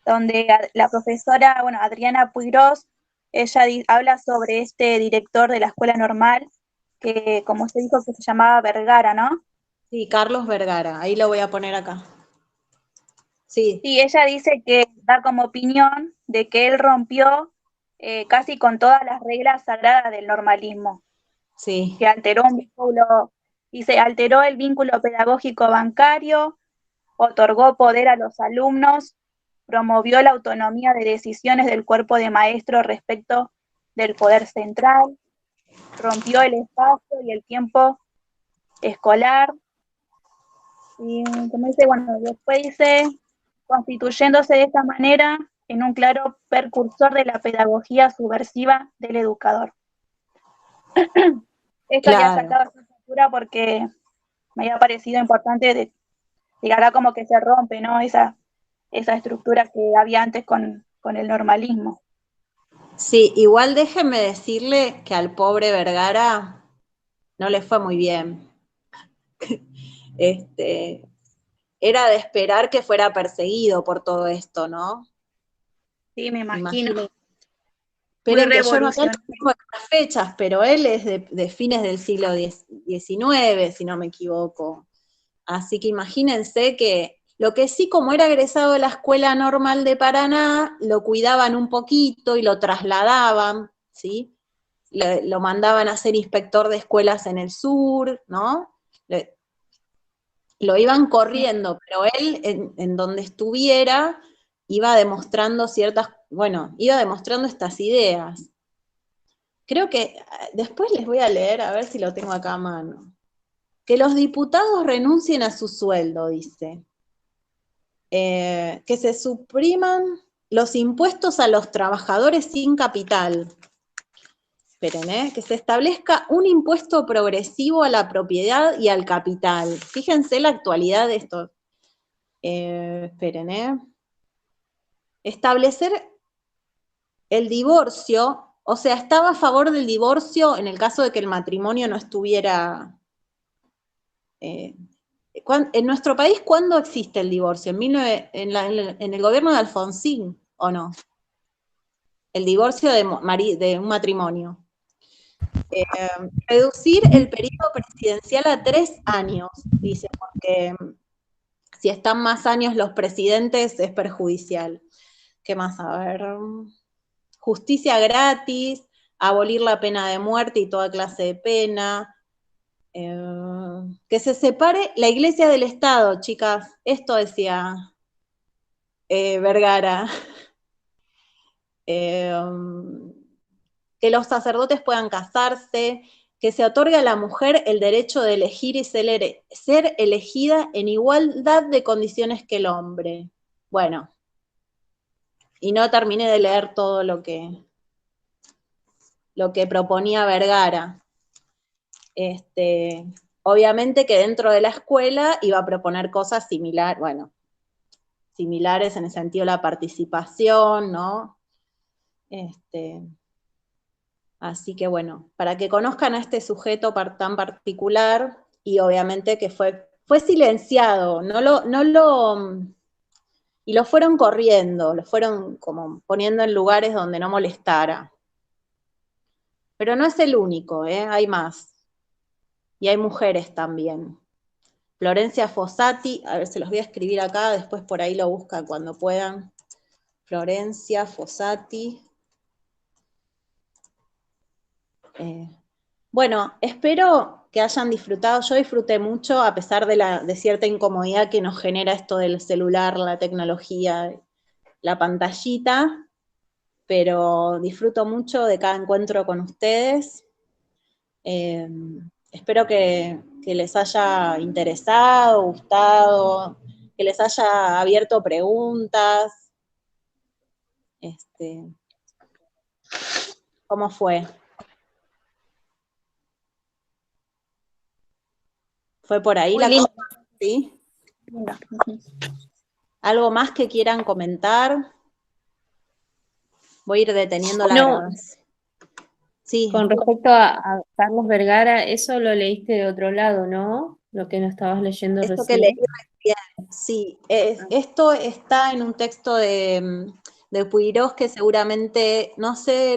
donde la profesora, bueno, Adriana Puigros, ella habla sobre este director de la escuela normal, que como se dijo que se llamaba Vergara, ¿no? Sí, Carlos Vergara, ahí lo voy a poner acá. Sí. Sí, ella dice que da como opinión de que él rompió casi con todas las reglas sagradas del normalismo. Sí. Que alteró un vínculo, dice, alteró el vínculo pedagógico bancario, otorgó poder a los alumnos, promovió la autonomía de decisiones del cuerpo de maestros respecto del poder central, rompió el espacio y el tiempo escolar, y como dice, bueno, después dice, constituyéndose de esta manera, en un claro precursor de la pedagogía subversiva del educador. Esto había Claro. sacado esta postura porque me había parecido importante de que acá como que se rompe, ¿no? Esa estructura que había antes con el normalismo. Sí, igual déjenme decirle que al pobre Vergara no le fue muy bien. Era de esperar que fuera perseguido por todo esto, ¿no? Sí, me imagino. Esperen Muy que yo no tengo revolucionario. las fechas, pero él es de fines del siglo XIX, si no me equivoco. Así que imagínense que lo que sí, como era egresado de la Escuela Normal de Paraná, lo cuidaban un poquito y lo trasladaban, ¿sí? Lo mandaban a ser inspector de escuelas en el sur, ¿no? Lo iban corriendo, pero él, en donde estuviera, iba demostrando iba demostrando estas ideas. Creo que después les voy a leer, a ver si lo tengo acá a mano. Que los diputados renuncien a su sueldo, dice. Que se supriman los impuestos a los trabajadores sin capital. Esperen, que se establezca un impuesto progresivo a la propiedad y al capital. Fíjense la actualidad de esto. Esperen, establecer el divorcio, o sea, estaba a favor del divorcio en el caso de que el matrimonio no estuviera... en nuestro país, ¿cuándo existe el divorcio? ¿En el gobierno de Alfonsín o no? El divorcio de un matrimonio. Reducir el periodo presidencial a 3 años, dice, porque si están más años los presidentes es perjudicial. ¿Qué más? A ver. Justicia gratis, abolir la pena de muerte y toda clase de pena. Que se separe la iglesia del Estado, chicas. Esto decía Vergara. Que los sacerdotes puedan casarse, que se otorgue a la mujer el derecho de elegir y ser elegida en igualdad de condiciones que el hombre. Bueno, y no terminé de leer todo lo que proponía Vergara. Obviamente que dentro de la escuela iba a proponer cosas similares en el sentido de la participación, ¿no? Así que bueno, para que conozcan a este sujeto tan particular, y obviamente que fue silenciado, y lo fueron corriendo, lo fueron como poniendo en lugares donde no molestara. Pero no es el único, hay más. Y hay mujeres también. Florencia Fossati, a ver, se los voy a escribir acá, después por ahí lo buscan cuando puedan. Florencia Fossati. Bueno, espero que hayan disfrutado. Yo disfruté mucho, a pesar de cierta incomodidad que nos genera esto del celular, la tecnología, la pantallita, pero disfruto mucho de cada encuentro con ustedes. Espero que les haya interesado, gustado, que les haya abierto preguntas. ¿Cómo fue? ¿Fue por ahí la cosa? ¿Sí? ¿Algo más que quieran comentar? Voy a ir deteniendo la grabación. Sí. Con respecto a Carlos Vergara, eso lo leíste de otro lado, ¿no? Lo que nos estabas leyendo Esto recién. que leí recién, sí. Esto está en un texto de Puigros que seguramente, no sé